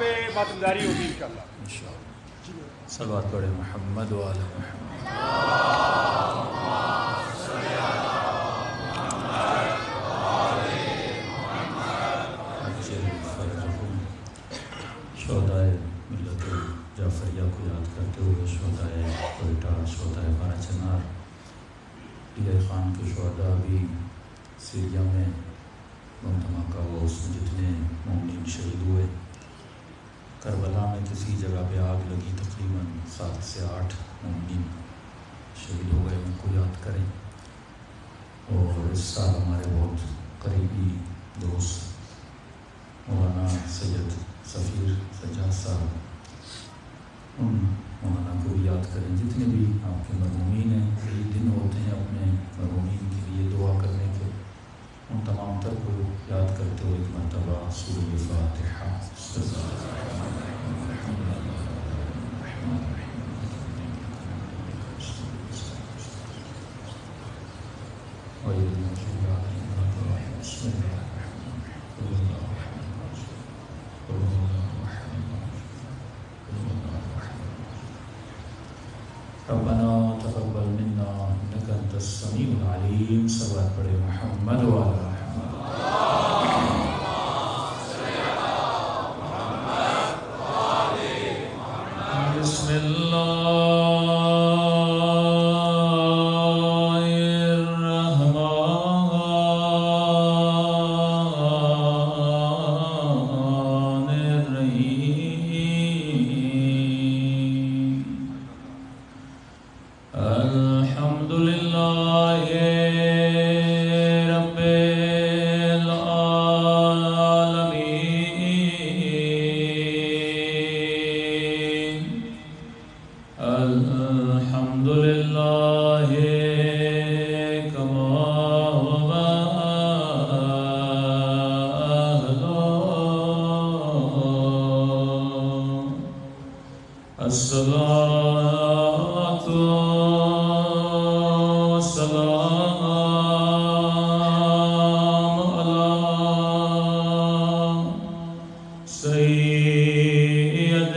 پہ ماتمداری ہوگی انشاءاللہ. صلوات پڑھے محمد و آل محمد. شہدائے ملت جعفریہ کو یاد کرتے ہوئے شہدائے کوئٹہ، شہدائے بارہ چنار، ڈی آئی خان کے شہداء بھی سیریا میں بم دھماکہ ہوا، اس میں جتنے مومنین شہید ہوئے. کربلا میں کسی جگہ پہ آگ لگی، تقریباً 7 سے 8 مومنین شہید ہو گئے، ان کو یاد کریں. اور اس سال ہمارے بہت قریبی دوست مولانا سید سفیر سجاد صاحب، ان مولانا کو بھی یاد کریں. جتنے بھی آپ کے مرحومین ہیں، کئی دن ہوتے ہیں اپنے مرحومین کے لیے دعا کرنے کے، ان تمام تر کو یاد کرتے ہوئے ایک مرتبہ سورۃ فاتحہ. ربنا تقبل منا انك انت السميع العليم. صلوات پڑھے محمد و آل محمد. بسم اللہ الرحمن الرحیم. الحمد للہ رب العالمین. الحمد للہ کما هو أهله. الصلاة والسلام على سيد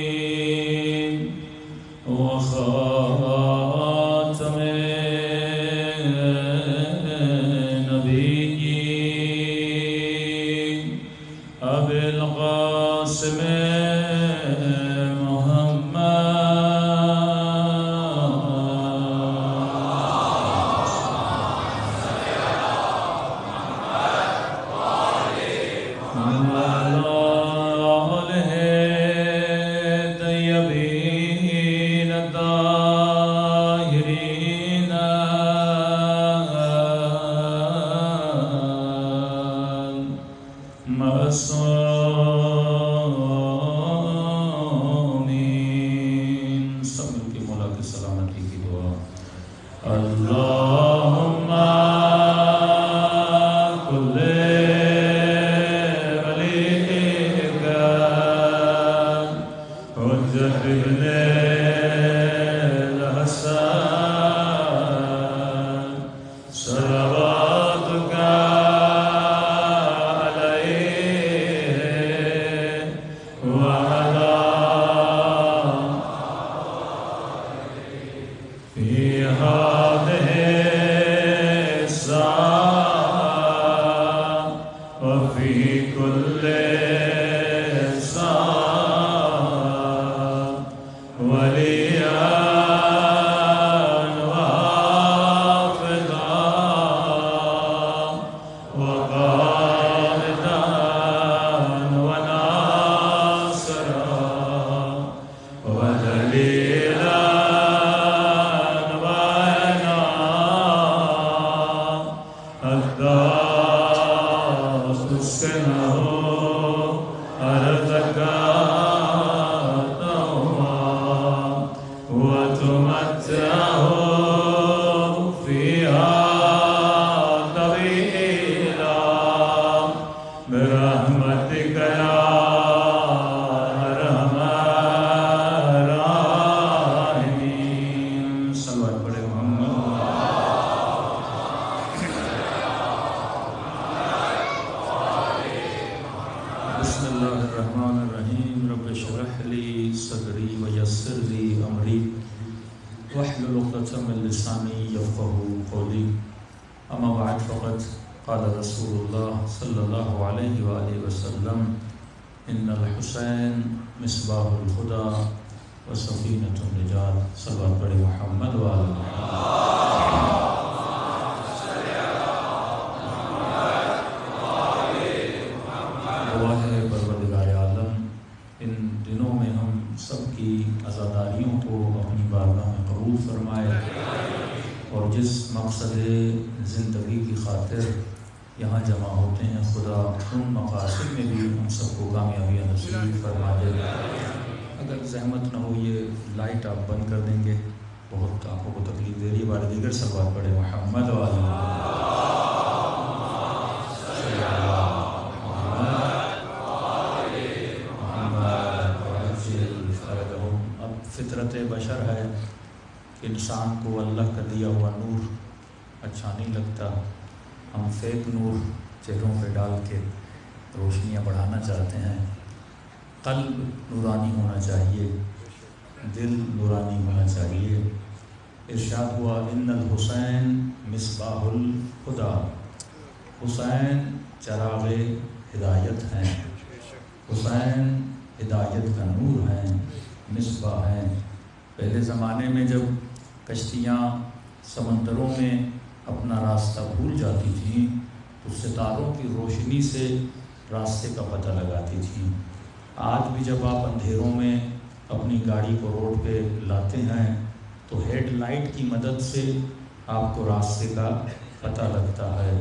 المرسلين وخاتم النبيين أبي القاسم معصومین. سب مل کے مولا کی سلامتی کی دعا. اللہم کل ولیک حجت ابن الحسن صلواتک أمري واحلل عقدة من لساني يفقهوا قولي أما بعد فقد قال رسول الله صلى الله عليه وآله وسلم إن الحسين مصباح الهدى وسفينة النجاة صلوات بر محمد وآل محمد. دعا ہے پروردگار عالم ان دنوں میں ہم سب کی عزاداریوں کو اپنی بارگاہ میں قبول فرمائے اور جس مقصد زندگی کی خاطر یہاں جمع ہوتے ہیں خدا ان مقاصد میں بھی ہم سب کو کامیابی نصیب فرما دے. اگر زحمت نہ ہو یہ لائٹ آپ بند کر دیں گے، بہت آنکھوں کو تکلیف دے رہی ہے. بار دیگر صلوات پڑھے محمد وآل محمد. اب فطرت بشر ہے کہ انسان کو اللہ کا دیا ہوا نور اچھا نہیں لگتا. ہم فیک نور چہروں پہ ڈال کے روشنیاں بڑھانا چاہتے ہیں. قلب نورانی ہونا چاہیے، دل نورانی ہونا چاہیے. ارشاد ہوا ان الحسین مصباح الہدی، حسین چراغ ہدایت ہیں، حسین ہدایت کا نور ہیں، مصباح ہیں. پہلے زمانے میں جب کشتیاں سمندروں میں اپنا راستہ بھول جاتی تھیں تو ستاروں کی روشنی سے راستے کا پتہ لگاتی تھیں. آج بھی جب آپ اندھیروں میں اپنی گاڑی کو روڈ پہ لاتے ہیں تو ہیڈ لائٹ کی مدد سے آپ کو راستے کا پتہ لگتا ہے.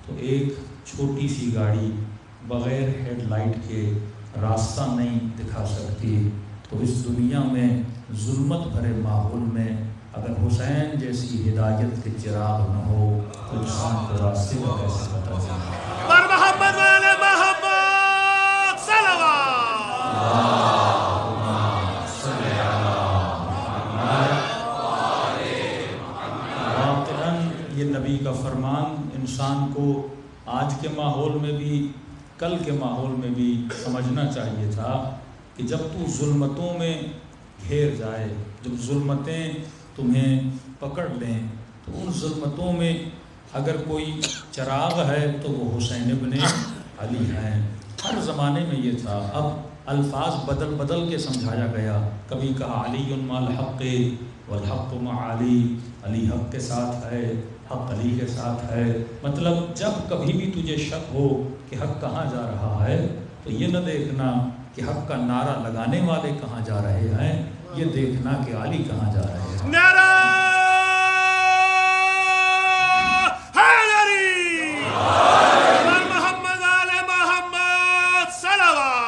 تو ایک چھوٹی سی گاڑی بغیر ہیڈ لائٹ کے راستہ نہیں دکھا سکتی. تو اس دنیا میں ظلمت بھرے ماحول میں اگر حسین جیسی ہدایت کے چراغ نہ ہو تو انسان کو راستے کا کیسے پتہ چلے. پر محمد والے محمد صلوات. واقعاً یہ نبی کا فرمان انسان کو آج کے ماحول میں بھی کل کے ماحول میں بھی سمجھنا چاہیے تھا کہ جب تو ظلمتوں میں گھیر جائے، جب ظلمتیں تمہیں پکڑ لیں تو ان ظلمتوں میں اگر کوئی چراغ ہے تو وہ حسین ابن علی ہیں. ہر زمانے میں یہ تھا. اب الفاظ بدل بدل کے سمجھایا گیا. کبھی کہا علی مع الحق والحق مع علی، علی حق کے ساتھ ہے، حق علی کے ساتھ ہے. مطلب جب کبھی بھی تجھے شک ہو کہ حق کہاں جا رہا ہے تو یہ نہ دیکھنا کہ حق کا نعرہ لگانے والے کہاں جا رہے ہیں، یہ دیکھنا کہ علی کہاں جا رہے ہیں. نعرہ حیدری پر محمد والے محمد صلوات.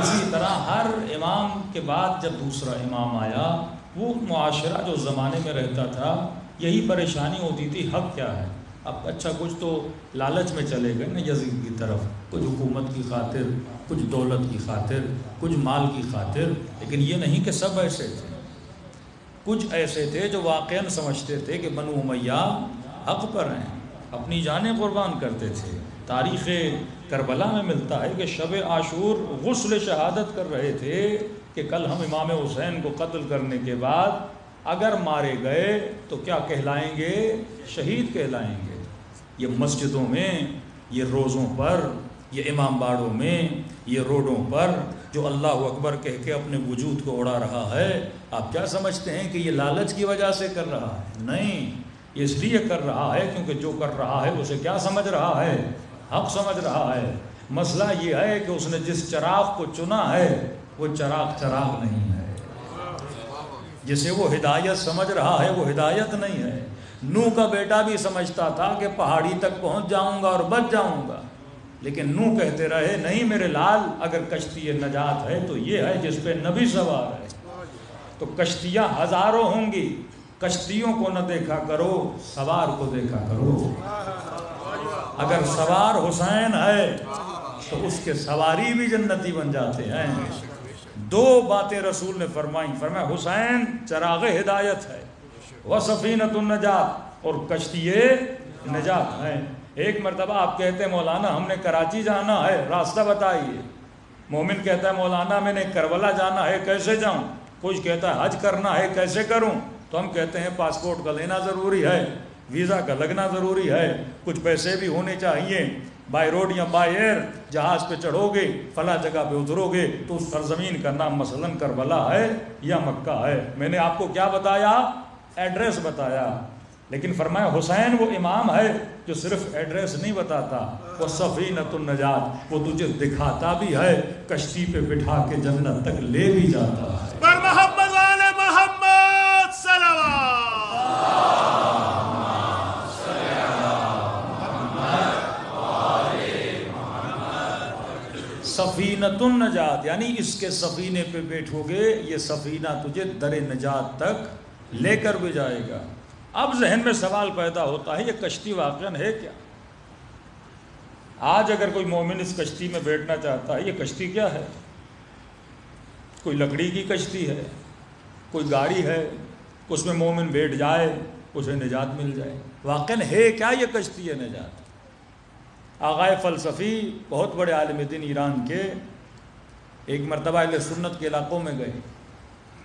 اسی طرح ہر امام کے بعد جب دوسرا امام آیا، وہ معاشرہ جو زمانے میں رہتا تھا یہی پریشانی ہوتی تھی حق کیا ہے. اب اچھا کچھ تو لالچ میں چلے گئے نا یزید کی طرف، کچھ حکومت کی خاطر، کچھ دولت کی خاطر، کچھ مال کی خاطر. لیکن یہ نہیں کہ سب ایسے تھے. کچھ ایسے تھے جو واقعاً سمجھتے تھے کہ بنو امیہ حق پر ہیں، اپنی جانیں قربان کرتے تھے. تاریخ کربلا میں ملتا ہے کہ شب عاشور غسل شہادت کر رہے تھے کہ کل ہم امام حسین کو قتل کرنے کے بعد اگر مارے گئے تو کیا کہلائیں گے؟ شہید کہلائیں گے. یہ مسجدوں میں، یہ روزوں پر، یہ امام باڑوں میں، یہ روڈوں پر جو اللہ اکبر کہہ کے اپنے وجود کو اڑا رہا ہے، آپ کیا سمجھتے ہیں کہ یہ لالچ کی وجہ سے کر رہا ہے؟ نہیں، یہ اس لیے کر رہا ہے کیونکہ جو کر رہا ہے اسے کیا سمجھ رہا ہے؟ حق سمجھ رہا ہے. مسئلہ یہ ہے کہ اس نے جس چراغ کو چنا ہے وہ چراغ نہیں ہے. جسے وہ ہدایت سمجھ رہا ہے وہ ہدایت نہیں ہے. نوح کا بیٹا بھی سمجھتا تھا کہ پہاڑی تک پہنچ جاؤں گا اور بچ جاؤں گا، لیکن نوح کہتے رہے نہیں میرے لال، اگر کشتی نجات ہے تو یہ ہے جس پہ نبی سوار ہے. تو کشتیاں ہزاروں ہوں گی، کشتیوں کو نہ دیکھا کرو، سوار کو دیکھا کرو. اگر سوار حسین ہے تو اس کے سواری بھی جنتی بن جاتے ہیں. دو باتیں رسول نے فرمائیں، فرمایا حسین چراغ ہدایت ہے، وسفینۃ النجات، اور کشتی نجات ہے. ایک مرتبہ آپ کہتے ہیں مولانا ہم نے کراچی جانا ہے، راستہ بتائیے۔ مومن کہتا ہے مولانا میں نے کربلا جانا ہے، کیسے جاؤں؟ کچھ کہتا ہے حج کرنا ہے، کیسے کروں؟ تو ہم کہتے ہیں پاسپورٹ کا لینا ضروری ہے، ویزا کا لگنا ضروری ہے، کچھ پیسے بھی ہونے چاہیے، بائی روڈ یا بائی ایئر جہاز پہ چڑھو گے، فلاں جگہ پہ اترو گے تو اس سرزمین کا نام مثلاً کربلا ہے یا مکہ ہے۔ میں نے آپ کو کیا بتایا؟ ایڈریس بتایا، لیکن فرمایا حسین وہ امام ہے جو صرف ایڈریس نہیں بتاتا، وہ سفینۃ النجات، وہ تجھے دکھاتا بھی ہے، کشتی پہ بٹھا کے جنت تک لے بھی جاتا ہے۔ پر محمد والے محمد صلوات۔ سفینۃ النجات یعنی اس کے سفینے پہ بیٹھو گے، یہ سفینہ تجھے در نجات تک لے کر بھی جائے گا۔ اب ذہن میں سوال پیدا ہوتا ہے یہ کشتی واقعاً ہے کیا؟ آج اگر کوئی مومن اس کشتی میں بیٹھنا چاہتا ہے، یہ کشتی کیا ہے؟ کوئی لکڑی کی کشتی ہے، کوئی گاڑی ہے، اس میں مومن بیٹھ جائے اسے نجات مل جائے؟ واقعاً ہے کیا یہ کشتی ہے نجات؟ آغائے فلسفی بہت بڑے عالم دین ایران کے ایک مرتبہ اہل سنت کے علاقوں میں گئے،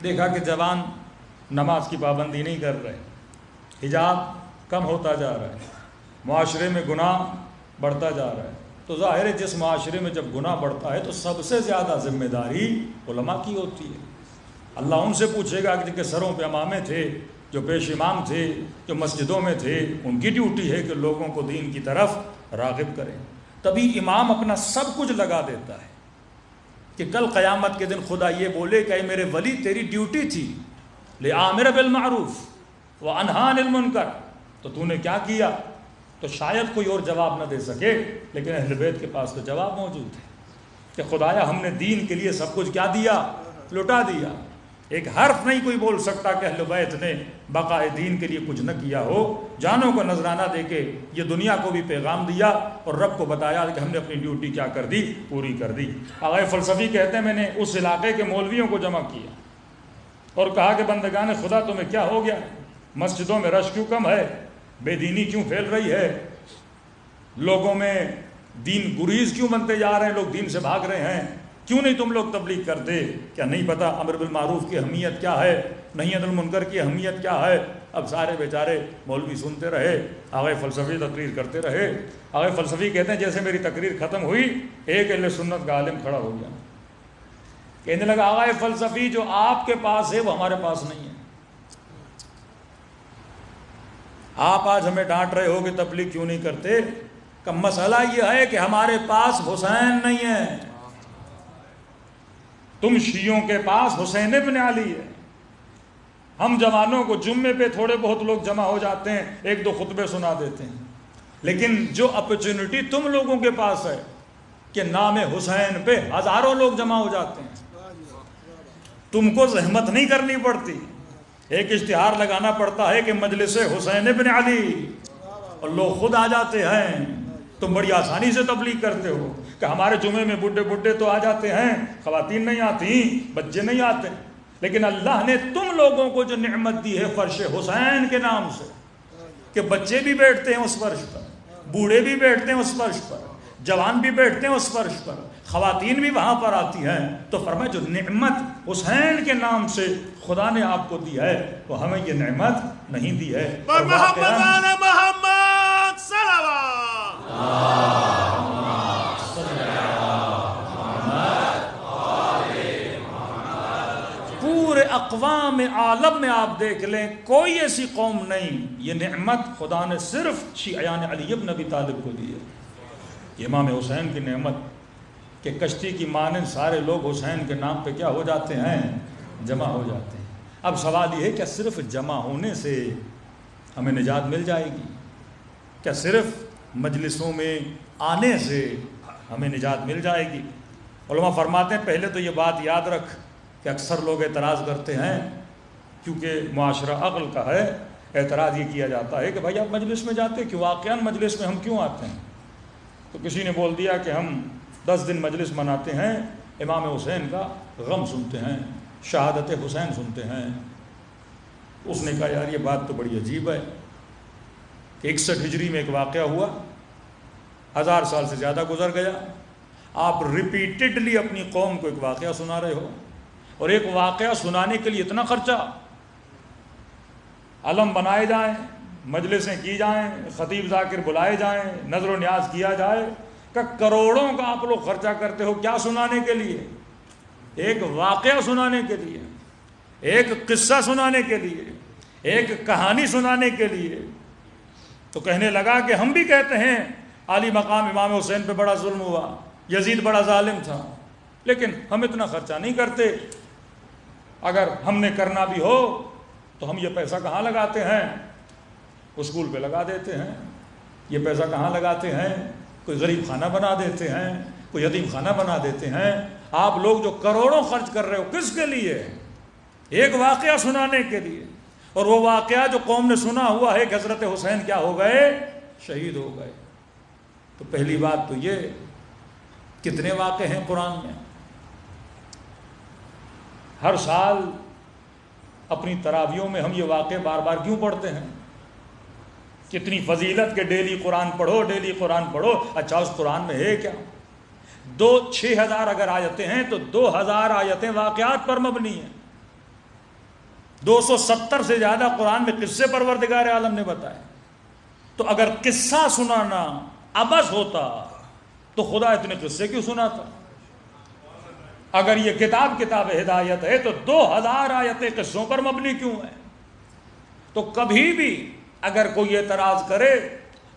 دیکھا کہ جوان نماز کی پابندی نہیں کر رہے، حجاب کم ہوتا جا رہا ہے، معاشرے میں گناہ بڑھتا جا رہا ہے۔ تو ظاہر ہے جس معاشرے میں جب گناہ بڑھتا ہے تو سب سے زیادہ ذمہ داری علماء کی ہوتی ہے۔ اللہ ان سے پوچھے گا کہ جن کے سروں پہ امامے تھے، جو پیش امام تھے، جو مسجدوں میں تھے، ان کی ڈیوٹی ہے کہ لوگوں کو دین کی طرف راغب کریں۔ تبھی امام اپنا سب کچھ لگا دیتا ہے کہ کل قیامت کے دن خدا یہ بولے کہ اے میرے ولی تیری ڈیوٹی تھی لِآمِرَ بِالْمَعْرُوفِ وَأَنْهَى عَنِ الْمُنْكَرِ، تو تو نے کیا کیا؟ تو شاید کوئی اور جواب نہ دے سکے، لیکن اہل بیت کے پاس تو جواب موجود ہے کہ خدایا ہم نے دین کے لیے سب کچھ کیا دیا؟ لٹا دیا۔ ایک حرف نہیں کوئی بول سکتا کہ اہل بیت نے بقائے دین کے لیے کچھ نہ کیا ہو۔ جانوں کو نذرانہ دے کے یہ دنیا کو بھی پیغام دیا اور رب کو بتایا کہ ہم نے اپنی ڈیوٹی کیا کر دی؟ پوری کر دی۔ آغائے فلسفی کہتے ہیں میں نے اس علاقے کے مولویوں کو جمع کیا اور کہا کہ بندگان خدا تمہیں کیا ہو گیا؟ مسجدوں میں رش کیوں کم ہے؟ بے دینی کیوں پھیل رہی ہے؟ لوگوں میں دین گریز کیوں بنتے جا رہے ہیں؟ لوگ دین سے بھاگ رہے ہیں، کیوں نہیں تم لوگ تبلیغ کرتے؟ کیا نہیں پتا امر بالمعروف کی اہمیت کیا ہے، نہی عن المنکر کی اہمیت کیا ہے؟ اب سارے بیچارے مولوی سنتے رہے، آغائے فلسفی تقریر کرتے رہے۔ آغائے فلسفی کہتے ہیں جیسے میری تقریر ختم ہوئی ایک اہل سنت کا عالم کھڑا ہو گیا، کہنے لگا آغائے فلسفی جو آپ کے پاس ہے وہ ہمارے پاس نہیں ہے۔ آپ آج ہمیں ڈانٹ رہے ہو کہ تبلیغ کیوں نہیں کرتے، کہ مسئلہ یہ ہے کہ ہمارے پاس حسین نہیں ہے، تم شیعوں کے پاس حسین ابن علی ہے۔ ہم جوانوں کو جمعے پہ تھوڑے بہت لوگ جمع ہو جاتے ہیں، ایک دو خطبے سنا دیتے ہیں، لیکن جو اپرچونٹی تم لوگوں کے پاس ہے کہ نام حسین پہ ہزاروں لوگ جمع ہو جاتے ہیں، تم کو زحمت نہیں کرنی پڑتی، ایک اشتہار لگانا پڑتا ہے کہ مجلس حسین ابن علی، اور لوگ خود آ جاتے ہیں۔ تم بڑی آسانی سے تبلیغ کرتے ہو کہ ہمارے جمعے میں بڈھے تو آ جاتے ہیں، خواتین نہیں آتی، بچے نہیں آتے، لیکن اللہ نے تم لوگوں کو جو نعمت دی ہے فرش حسین کے نام سے کہ بچے بھی بیٹھتے ہیں اس فرش پر، بوڑھے بھی بیٹھتے ہیں اس فرش پر، جوان بھی بیٹھتے ہیں اس فرش پر، خواتین بھی وہاں پر آتی ہیں، تو فرمایا جو نعمت حسین کے نام سے خدا نے آپ کو دی ہے وہ ہمیں یہ نعمت نہیں دی ہے۔ پر محمد والے محمد صلوات۔ پورے اقوام عالم میں آپ دیکھ لیں کوئی ایسی قوم نہیں، یہ نعمت خدا نے صرف شیعیان علی ابن ابی طالب کو دی ہے، یہ امام حسین کی نعمت کہ کشتی کی مانند سارے لوگ حسین کے نام پہ کیا ہو جاتے ہیں؟ جمع ہو جاتے ہیں۔ اب سوال یہ ہے کیا صرف جمع ہونے سے ہمیں نجات مل جائے گی؟ کیا صرف مجلسوں میں آنے سے ہمیں نجات مل جائے گی؟ علماء فرماتے ہیں پہلے تو یہ بات یاد رکھ کہ اکثر لوگ اعتراض کرتے ہیں، کیونکہ معاشرہ عقل کا ہے، اعتراض یہ کیا جاتا ہے کہ بھائی آپ مجلس میں جاتے کیوں؟ واقعاً مجلس میں ہم کیوں آتے ہیں؟ تو کسی نے بول دیا کہ ہم 10 دن مجلس مناتے ہیں، امام حسین کا غم سنتے ہیں، شہادت حسین سنتے ہیں۔ اس نے کہا یار یہ بات تو بڑی عجیب ہے کہ 61 ہجری میں ایک واقعہ ہوا 1000 سال سے زیادہ گزر گیا، آپ ریپیٹڈلی اپنی قوم کو ایک واقعہ سنا رہے ہو، اور ایک واقعہ سنانے کے لیے اتنا خرچہ، علم بنائے جائیں، مجلسیں کی جائیں، خطیب ذاکر بلائے جائیں، نظر و نیاز کیا جائے، کہ کروڑوں کا آپ لوگ خرچہ کرتے ہو کیا سنانے کے لیے؟ ایک واقعہ سنانے کے لیے، ایک قصہ سنانے کے لیے، ایک کہانی سنانے کے لیے۔ تو کہنے لگا کہ ہم بھی کہتے ہیں عالی مقام امام حسین پہ بڑا ظلم ہوا، یزید بڑا ظالم تھا، لیکن ہم اتنا خرچہ نہیں کرتے، اگر ہم نے کرنا بھی ہو تو ہم یہ پیسہ کہاں لگاتے ہیں؟ اسکول پہ لگا دیتے ہیں، یہ پیسہ کہاں لگاتے ہیں؟ کوئی غریب خانہ بنا دیتے ہیں، کوئی یتیم خانہ بنا دیتے ہیں۔ آپ لوگ جو کروڑوں خرچ کر رہے ہو کس کے لیے؟ ایک واقعہ سنانے کے لیے، اور وہ واقعہ جو قوم نے سنا ہوا ہے کہ حضرت حسین کیا ہو گئے؟ شہید ہو گئے۔ تو پہلی بات تو یہ، کتنے واقعے ہیں قرآن میں؟ ہر سال اپنی تراویحوں میں ہم یہ واقعے بار بار کیوں پڑھتے ہیں؟ کتنی فضیلت کے ڈیلی قرآن پڑھو، ڈیلی قرآن پڑھو۔ اچھا اس قرآن میں ہے کیا؟ 6000 اگر آیتیں ہیں تو 2000 آیتیں واقعات پر مبنی ہیں، 270 سے زیادہ قرآن میں قصے پروردگار عالم نے بتائے۔ تو اگر قصہ سنانا عبث ہوتا تو خدا اتنے قصے کیوں سناتا؟ اگر یہ کتاب ہدایت ہے تو 2000 آیتیں قصوں پر مبنی کیوں ہیں؟ تو کبھی بھی اگر کوئی اعتراض کرے،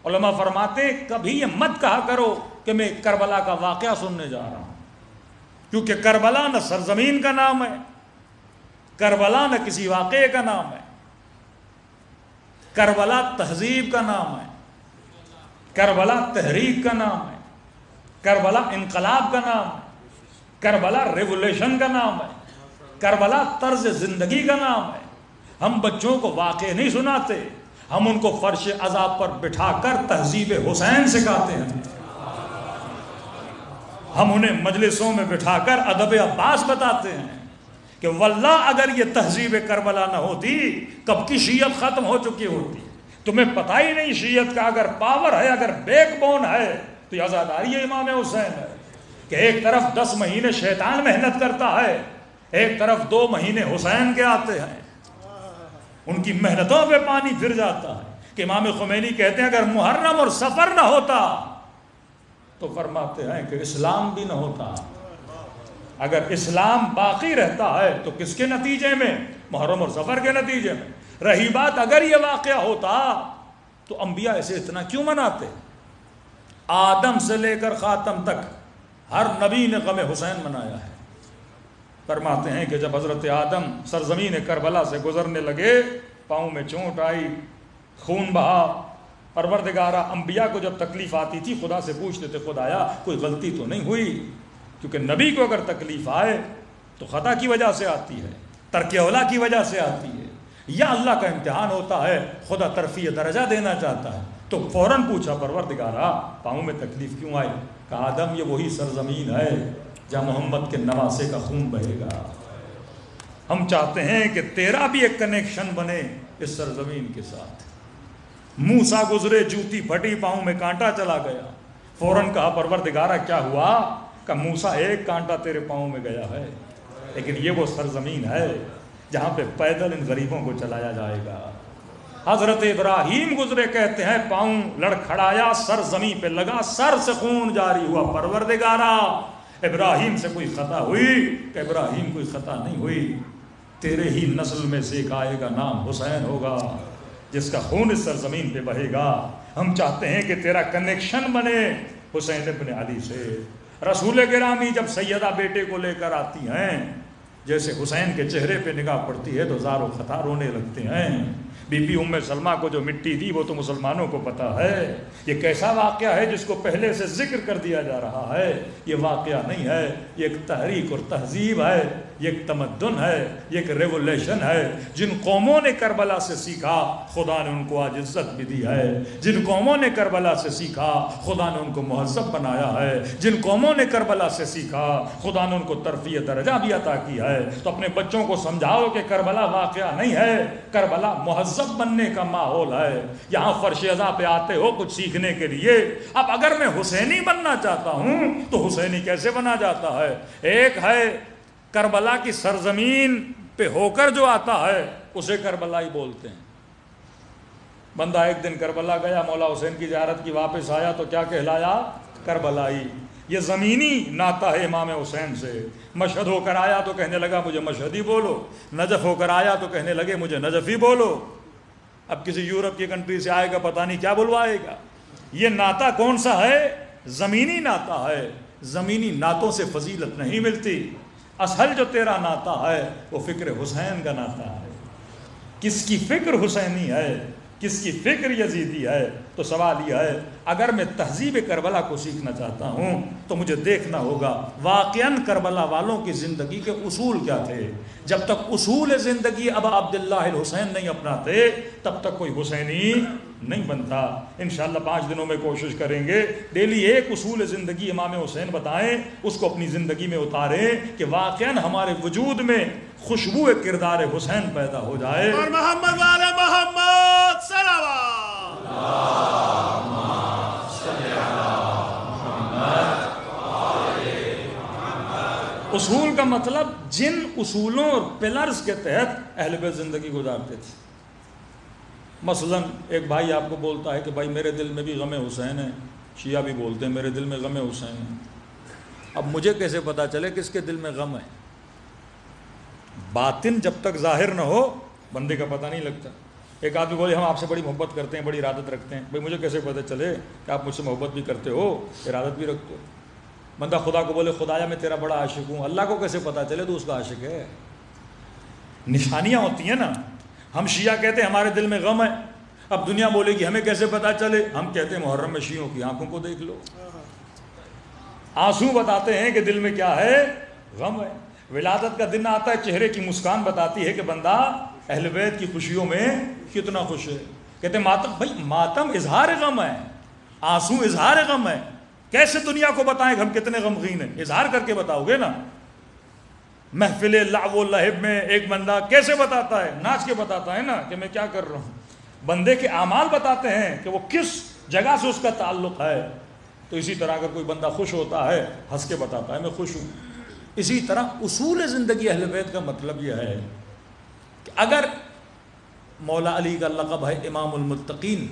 علماء فرماتے کبھی یہ مت کہا کرو کہ میں کربلا کا واقعہ سننے جا رہا ہوں، کیونکہ کربلا نہ سرزمین کا نام ہے، کربلا نہ کسی واقعے کا نام ہے، کربلا تہذیب کا نام ہے، کربلا تحریک کا نام ہے، کربلا انقلاب کا نام ہے، کربلا ریولیشن کا نام ہے، کربلا طرز زندگی کا نام ہے۔ ہم بچوں کو واقعے نہیں سناتے، ہم ان کو فرش عذاب پر بٹھا کر تہذیب حسین سکھاتے ہیں، ہم انہیں مجلسوں میں بٹھا کر ادب عباس بتاتے ہیں کہ واللہ اگر یہ تہذیب کربلا نہ ہوتی کب کی شیعت ختم ہو چکی ہوتی۔ تمہیں پتہ ہی نہیں شیعت کا اگر پاور ہے، اگر بیک بون ہے تو یہ عزاداری امام حسین ہے، کہ ایک طرف 10 مہینے شیطان محنت کرتا ہے، ایک طرف 2 مہینے حسین کے آتے ہیں، ان کی محنتوں پہ پانی پھر جاتا ہے۔ کہ امام خمینی کہتے ہیں اگر محرم اور سفر نہ ہوتا تو فرماتے ہیں کہ اسلام بھی نہ ہوتا۔ اگر اسلام باقی رہتا ہے تو کس کے نتیجے میں؟ محرم اور سفر کے نتیجے میں۔ رہی بات اگر یہ واقعہ ہوتا تو انبیاء ایسے اتنا کیوں مناتے؟ آدم سے لے کر خاتم تک ہر نبی نے غم حسین منایا ہے۔ فرماتے ہیں کہ جب حضرت آدم سرزمین کربلا سے گزرنے لگے، پاؤں میں چوٹ آئی، خون بہا، پروردگارہ انبیاء کو جب تکلیف آتی تھی خدا سے پوچھتے تھے خدایا کوئی غلطی تو نہیں ہوئی؟ کیونکہ نبی کو اگر تکلیف آئے تو خطا کی وجہ سے آتی ہے، ترک اولا کی وجہ سے آتی ہے، یا اللہ کا امتحان ہوتا ہے، خدا ترفیع درجہ دینا چاہتا ہے۔ تو فوراً پوچھا پروردگارہ پاؤں میں تکلیف کیوں آئی؟ کہا آدم یہ وہی سرزمین ہے جہاں محمد کے نواسے کا خون بہے گا۔ ہم چاہتے ہیں کہ تیرا بھی ایک کنیکشن بنے اس سرزمین کے ساتھ۔ موسیٰ گزرے، جوتی پھٹی، پاؤں میں کانٹا چلا گیا، فوراً کہا پروردگارہ کیا ہوا؟ کہ موسیٰ ایک کانٹا تیرے پاؤں میں گیا ہے، لیکن یہ وہ سرزمین ہے جہاں پہ پیدل ان غریبوں کو چلایا جائے گا۔ حضرت ابراہیم گزرے، کہتے ہیں پاؤں لڑکھڑایا، سر زمین پہ لگا، سر سے خون جاری ہوا، پروردگارہ ابراہیم سے کوئی خطا ہوئی؟ کہ ابراہیم کوئی خطا نہیں ہوئی، تیرے ہی نسل میں سے ایک آئے گا، نام حسین ہوگا، جس کا خون اس سرزمین پہ بہے گا۔ ہم چاہتے ہیں کہ تیرا کنیکشن بنے حسین ابن علی سے۔ رسول گرامی جب سیدہ بیٹے کو لے کر آتی ہیں، جیسے حسین کے چہرے پہ نگاہ پڑتی ہے تو زار و خطا رونے لگتے ہیں۔ بی بی ام سلمہ کو جو مٹی دی وہ تو مسلمانوں کو پتہ ہے، یہ کیسا واقعہ ہے جس کو پہلے سے ذکر کر دیا جا رہا ہے؟ یہ واقعہ نہیں ہے، یہ ایک تحریک اور تہذیب ہے، یہ ایک تمدن ہے، یہ ایک ریولیشن ہے۔ جن قوموں نے کربلا سے سیکھا خدا نے ان کو آج عزت بھی دی ہے، جن قوموں نے کربلا سے سیکھا خدا نے ان کو مہذب بنایا ہے، جن قوموں نے کربلا سے سیکھا خدا نے ان کو ترفیع درجہ بھی عطا کی ہے۔ تو اپنے بچوں کو سمجھاؤ کہ کربلا واقعہ نہیں ہے، کربلا مہذب مہذب بننے کا ماحول ہے، یہاں فرش ازاں پہ آتے ہو کچھ سیکھنے کے لیے۔ اب اگر میں حسینی بننا چاہتا ہوں تو حسینی کیسے بنا جاتا ہے؟ ایک ہے کربلا کی سرزمین پہ ہو کر جو آتا ہے اسے کربلائی بولتے ہیں۔ بندہ ایک دن کربلا گیا، مولا حسین کی زیارت کی، واپس آیا تو کیا کہلایا؟ کربلائی۔ یہ زمینی ناتا ہے امام حسین سے۔ مشہد ہو کر آیا تو کہنے لگا مجھے مشہدی بولو، نجف ہو کر آیا تو کہنے لگے مجھے نجفی بولو۔ اب کسی یورپ کی کنٹری سے آئے گا پتہ نہیں کیا بلوائے گا۔ یہ ناتا کون سا ہے؟ زمینی ناتا ہے۔ زمینی ناتوں سے فضیلت نہیں ملتی۔ اصل جو تیرا ناتا ہے وہ فکر حسین کا ناتا ہے۔ کس کی فکر حسینی ہے، کس کی فکر یزیدی ہے؟ تو سوال یہ ہے اگر میں تہذیب کربلا کو سیکھنا چاہتا ہوں تو مجھے دیکھنا ہوگا واقعاً کربلا والوں کی زندگی کے اصول کیا تھے۔ جب تک اصول زندگی ابا عبداللہ الحسین نہیں اپناتے تب تک کوئی حسینی نہیں بنتا۔ انشاءاللہ 5 دنوں میں کوشش کریں گے ڈیلی ایک اصول زندگی امام حسین بتائیں، اس کو اپنی زندگی میں اتاریں کہ واقعاً ہمارے وجود میں خوشبو کردار حسین پیدا ہو جائے۔ اور محمد والے محمد صلوات۔ اصول کا مطلب جن اصولوں اور پلرز کے تحت اہل بیت زندگی گزارتے تھے۔ مثلا ایک بھائی آپ کو بولتا ہے کہ بھائی میرے دل میں بھی غم حسین ہے، شیعہ بھی بولتے ہیں میرے دل میں غم حسین ہے۔ اب مجھے کیسے پتا چلے کس کے دل میں غم ہے؟ باطن جب تک ظاہر نہ ہو بندے کا پتہ نہیں لگتا۔ ایک آدمی بولے ہم آپ سے بڑی محبت کرتے ہیں، بڑی ارادت رکھتے ہیں، بھائی مجھے کیسے پتہ چلے کہ آپ مجھ سے محبت بھی کرتے ہو، ارادت بھی رکھتے ہو؟ بندہ خدا کو بولے خدایا میں تیرا بڑا عاشق ہوں، اللہ کو کیسے پتہ چلے تو اس کا عاشق ہے؟ نشانیاں ہوتی ہیں نا۔ ہم شیعہ کہتے ہیں ہمارے دل میں غم ہے، اب دنیا بولے گی ہمیں کیسے پتہ چلے؟ ہم کہتے ہیں محرم میں شیعوں کی آنکھوں کو دیکھ لو، آنسو بتاتے ہیں کہ دل میں کیا ہے؟ غم ہے۔ ولادت کا دن آتا ہے، چہرے کی مسکان بتاتی ہے کہ بندہ اہل بیت کی خوشیوں میں کتنا خوش ہے۔ کہتے ہیں ماتم، بھائی ماتم اظہار غم ہے، آنسو اظہار غم ہے۔ کیسے دنیا کو بتائیں کہ ہم کتنے غمگین ہیں؟ اظہار کر کے بتاؤ گے نا۔ محفل لعب و لہب میں ایک بندہ کیسے بتاتا ہے؟ ناچ کے بتاتا ہے نا کہ میں کیا کر رہا ہوں۔ بندے کے اعمال بتاتے ہیں کہ وہ کس جگہ سے اس کا تعلق ہے۔ تو اسی طرح اگر کوئی بندہ خوش ہوتا ہے ہنس کے بتاتا ہے میں خوش ہوں۔ اسی طرح اصول زندگی اہل بیت کا مطلب یہ ہے کہ اگر مولا علی کا لقب ہے امام المتقین،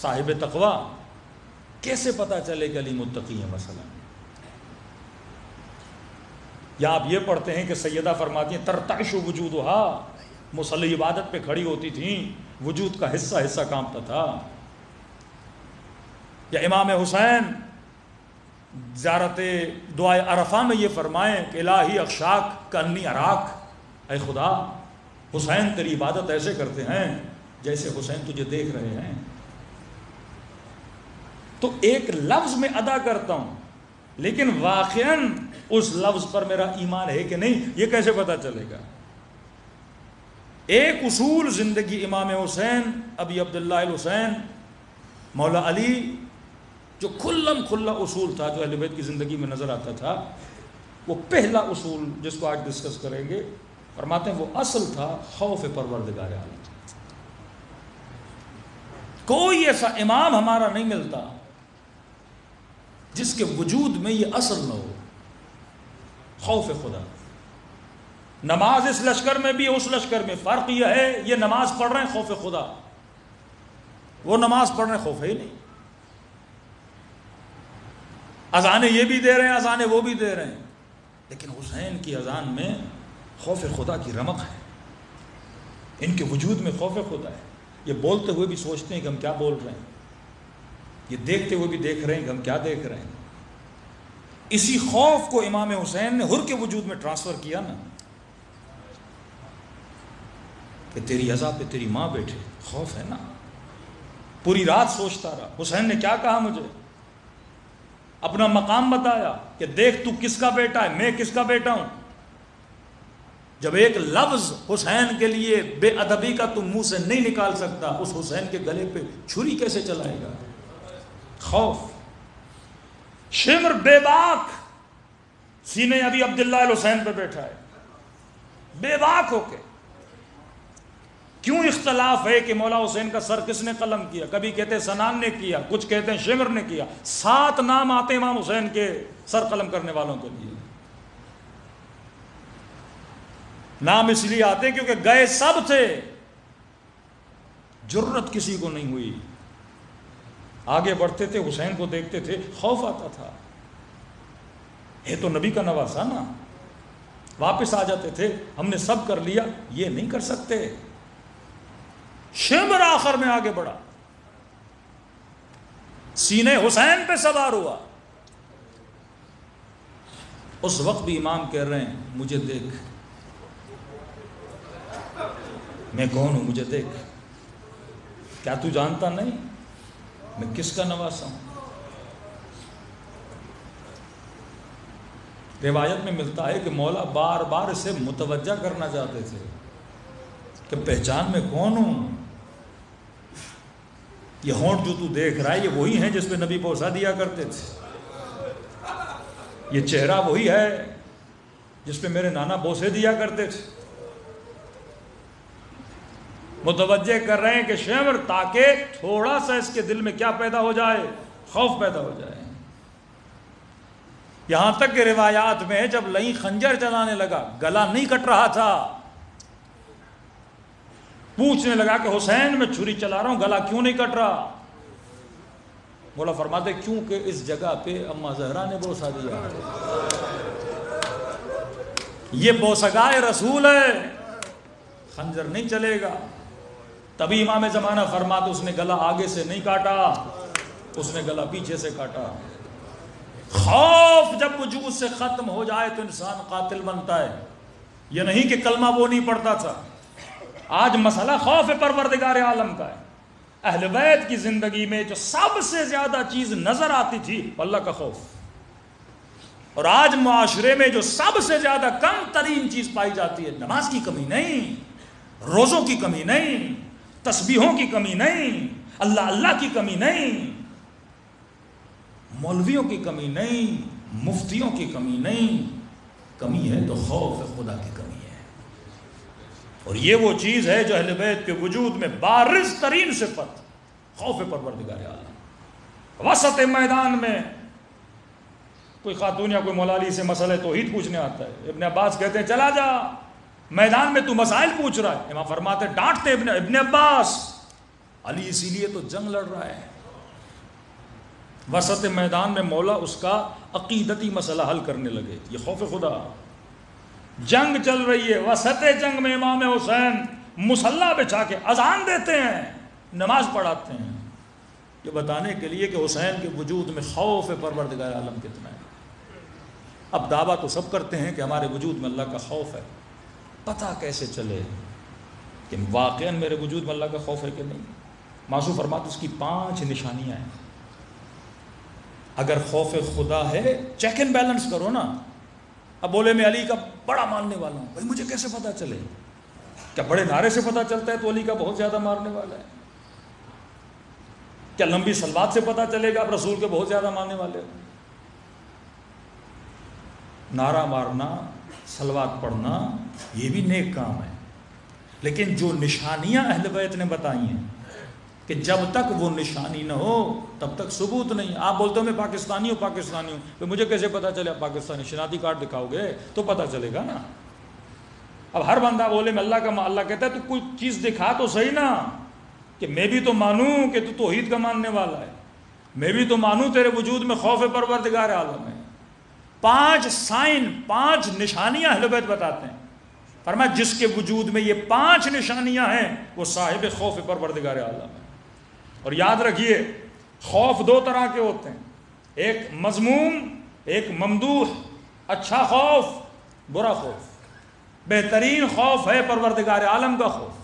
صاحب تقوی، کیسے پتہ چلے کہ علی متقی ہے؟ مثلا یا آپ یہ پڑھتے ہیں کہ سیدہ فرماتی ہیں ترتعش وجودہا، مصلی عبادت پہ کھڑی ہوتی تھیں، وجود کا حصہ حصہ کانپتا تھا۔ یا امام حسین زیارت دعائے عرفہ میں یہ فرمائیں کہ الہی اخشاک کانی اراک، اے خدا حسین تیری عبادت ایسے کرتے ہیں جیسے حسین تجھے دیکھ رہے ہیں۔ تو ایک لفظ میں ادا کرتا ہوں لیکن واقعاً اس لفظ پر میرا ایمان ہے کہ نہیں یہ کیسے پتہ چلے گا؟ ایک اصول زندگی امام حسین ابی عبداللہ الحسین مولا علی جو کھلم کھلا اصول تھا جو اہل بیت کی زندگی میں نظر آتا تھا، وہ پہلا اصول جس کو آج ڈسکس کریں گے فرماتے ہیں وہ اصل تھا خوف پروردگار عالم۔ کوئی ایسا امام ہمارا نہیں ملتا جس کے وجود میں یہ اصل نہ ہو، خوف خدا۔ نماز اس لشکر میں بھی اس لشکر میں فرق یہ ہے یہ نماز پڑھ رہے ہیں خوف خدا، وہ نماز پڑھ رہے ہیں خوف ہی نہیں۔ اذانیں یہ بھی دے رہے ہیں اذانیں وہ بھی دے رہے ہیں، لیکن حسین کی اذان میں خوف خدا کی رمق ہے، ان کے وجود میں خوف خدا ہے۔ یہ بولتے ہوئے بھی سوچتے ہیں کہ ہم کیا بول رہے ہیں، یہ دیکھتے ہوئے بھی دیکھ رہے ہیں کہ ہم کیا دیکھ رہے ہیں۔ اسی خوف کو امام حسین نے حر کے وجود میں ٹرانسفر کیا نا، کہ تیری عزا پہ تیری ماں بیٹھے، خوف ہے نا۔ پوری رات سوچتا رہا حسین نے کیا کہا مجھے، اپنا مقام بتایا کہ دیکھ تو کس کا بیٹا ہے، میں کس کا بیٹا ہوں۔ جب ایک لفظ حسین کے لیے بے ادبی کا تم منہ سے نہیں نکال سکتا، اس حسین کے گلے پہ چھری کیسے چلائے گا؟ خوف۔ شمر بے باک سینے ابی عبداللہ الحسین پہ بیٹھا ہے، بے باک ہو کے۔ کیوں اختلاف ہے کہ مولا حسین کا سر کس نے قلم کیا؟ کبھی کہتے ہیں سنان نے کیا، کچھ کہتے ہیں شمر نے کیا. 7 نام آتے امام حسین کے سر قلم کرنے والوں کے لیے. نام اس لیے آتے ہیں کیونکہ گئے سب تھے، جرت کسی کو نہیں ہوئی. آگے بڑھتے تھے، حسین کو دیکھتے تھے، خوف آتا تھا. یہ تو نبی کا نواسا نا. واپس آ جاتے تھے، ہم نے سب کر لیا، یہ نہیں کر سکتے. شمر آخر میں آگے بڑھا، سینے حسین پہ سوار ہوا. اس وقت بھی امام کہہ رہے ہیں مجھے دیکھ، میں کون ہوں، مجھے دیکھ. کیا تو جانتا نہیں میں کس کا نواسا ہوں؟ روایت میں ملتا ہے کہ مولا بار بار اسے متوجہ کرنا چاہتے تھے کہ پہچان میں کون ہوں. یہ ہونٹ جو تو دیکھ رہا ہے یہ وہی ہیں جس پہ نبی بوسہ دیا کرتے تھے. یہ چہرہ وہی ہے جس پہ میرے نانا بوسے دیا کرتے تھے. متوجہ کر رہے ہیں کہ شمر، تاکہ تھوڑا سا اس کے دل میں کیا پیدا ہو جائے، خوف پیدا ہو جائے. یہاں تک کہ روایات میں جب لئی خنجر چلانے لگا، گلا نہیں کٹ رہا تھا، پوچھنے لگا کہ حسین میں چھری چلا رہا ہوں، گلا کیوں نہیں کٹ رہا؟ مولا فرماتے کیونکہ اس جگہ پہ اما زہرا نے بوسہ دیا. یہ بوسگائے رسول ہے، خنجر نہیں چلے گا. تبھی امام زمانہ فرماتے اس نے گلا آگے سے نہیں کاٹا، اس نے گلا پیچھے سے کاٹا. خوف جب وجود سے ختم ہو جائے تو انسان قاتل بنتا ہے. یہ نہیں کہ کلمہ وہ نہیں پڑھتا تھا. آج مسئلہ خوف پروردگار عالم کا ہے. اہل بیت کی زندگی میں جو سب سے زیادہ چیز نظر آتی تھی اللہ کا خوف، اور آج معاشرے میں جو سب سے زیادہ کم ترین چیز پائی جاتی ہے، نماز کی کمی نہیں، روزوں کی کمی نہیں، تسبیحوں کی کمی نہیں، اللہ اللہ کی کمی نہیں، مولویوں کی کمی نہیں، مفتیوں کی کمی نہیں. کمی ہے تو خوف خدا کی کمی ہے. اور یہ وہ چیز ہے جو اہل بیت کے وجود میں بارز ترین صفت، خوف پروردگار عالم. وسط میدان میں کوئی خاتون یا کوئی مولالی سے مسئلہ توحید پوچھنے آتا ہے، ابن عباس کہتے ہیں چلا جا، میدان میں تو مسائل پوچھ رہا ہے. امام فرماتے ڈانٹتے ابن عباس، علی اسی لیے تو جنگ لڑ رہا ہے. وسط میدان میں مولا اس کا عقیدتی مسئلہ حل کرنے لگے. یہ خوف خدا. جنگ چل رہی ہے، وسط جنگ میں امام حسین مصلی بچھا کے اذان دیتے ہیں، نماز پڑھاتے ہیں، یہ بتانے کے لیے کہ حسین کے وجود میں خوف پروردگار عالم کتنا ہے. اب دعویٰ تو سب کرتے ہیں کہ ہمارے وجود میں اللہ کا خوف ہے. پتہ کیسے چلے کہ واقعاً میرے وجود میں اللہ کا خوف ہے کہ نہیں؟ معصوم فرماتے اس کی 5 نشانیاں ہیں. اگر خوف خدا ہے، چیک اینڈ بیلنس کرو نا. اب بولے میں علی کا بڑا ماننے والا ہوں، بھائی مجھے کیسے پتہ چلے؟ کیا بڑے نعرے سے پتہ چلتا ہے تو علی کا بہت زیادہ مارنے والا ہے؟ کیا لمبی صلوات سے پتہ چلے گا اب رسول کے بہت زیادہ ماننے والے ہو؟ نعرہ مارنا، صلوات پڑھنا یہ بھی نیک کام ہے، لیکن جو نشانیاں اہل بیت نے بتائی ہیں کہ جب تک وہ نشانی نہ ہو تب تک ثبوت نہیں. آپ بولتے ہو میں پاکستانی ہوں، تو مجھے کیسے پتا چلے؟ آپ پاکستانی شناختی کارڈ دکھاؤ گے تو پتا چلے گا نا. اب ہر بندہ بولے میں اللہ کہتا ہے تو کوئی چیز دکھا تو صحیح نا، کہ میں بھی تو مانوں کہ تو توحید کا ماننے والا ہے، میں بھی تو مانوں تیرے وجود میں خوف پروردگار عالم ہے. 5 سائن، 5 نشانیاں اہل بیت بتاتے ہیں. فرمایا جس کے وجود میں یہ 5 نشانیاں ہیں وہ صاحب خوف پروردگار عالم ہے. اور یاد رکھیے خوف 2 طرح کے ہوتے ہیں، ایک مذموم، ایک ممدوح. اچھا خوف، برا خوف. بہترین خوف ہے پروردگار عالم کا خوف.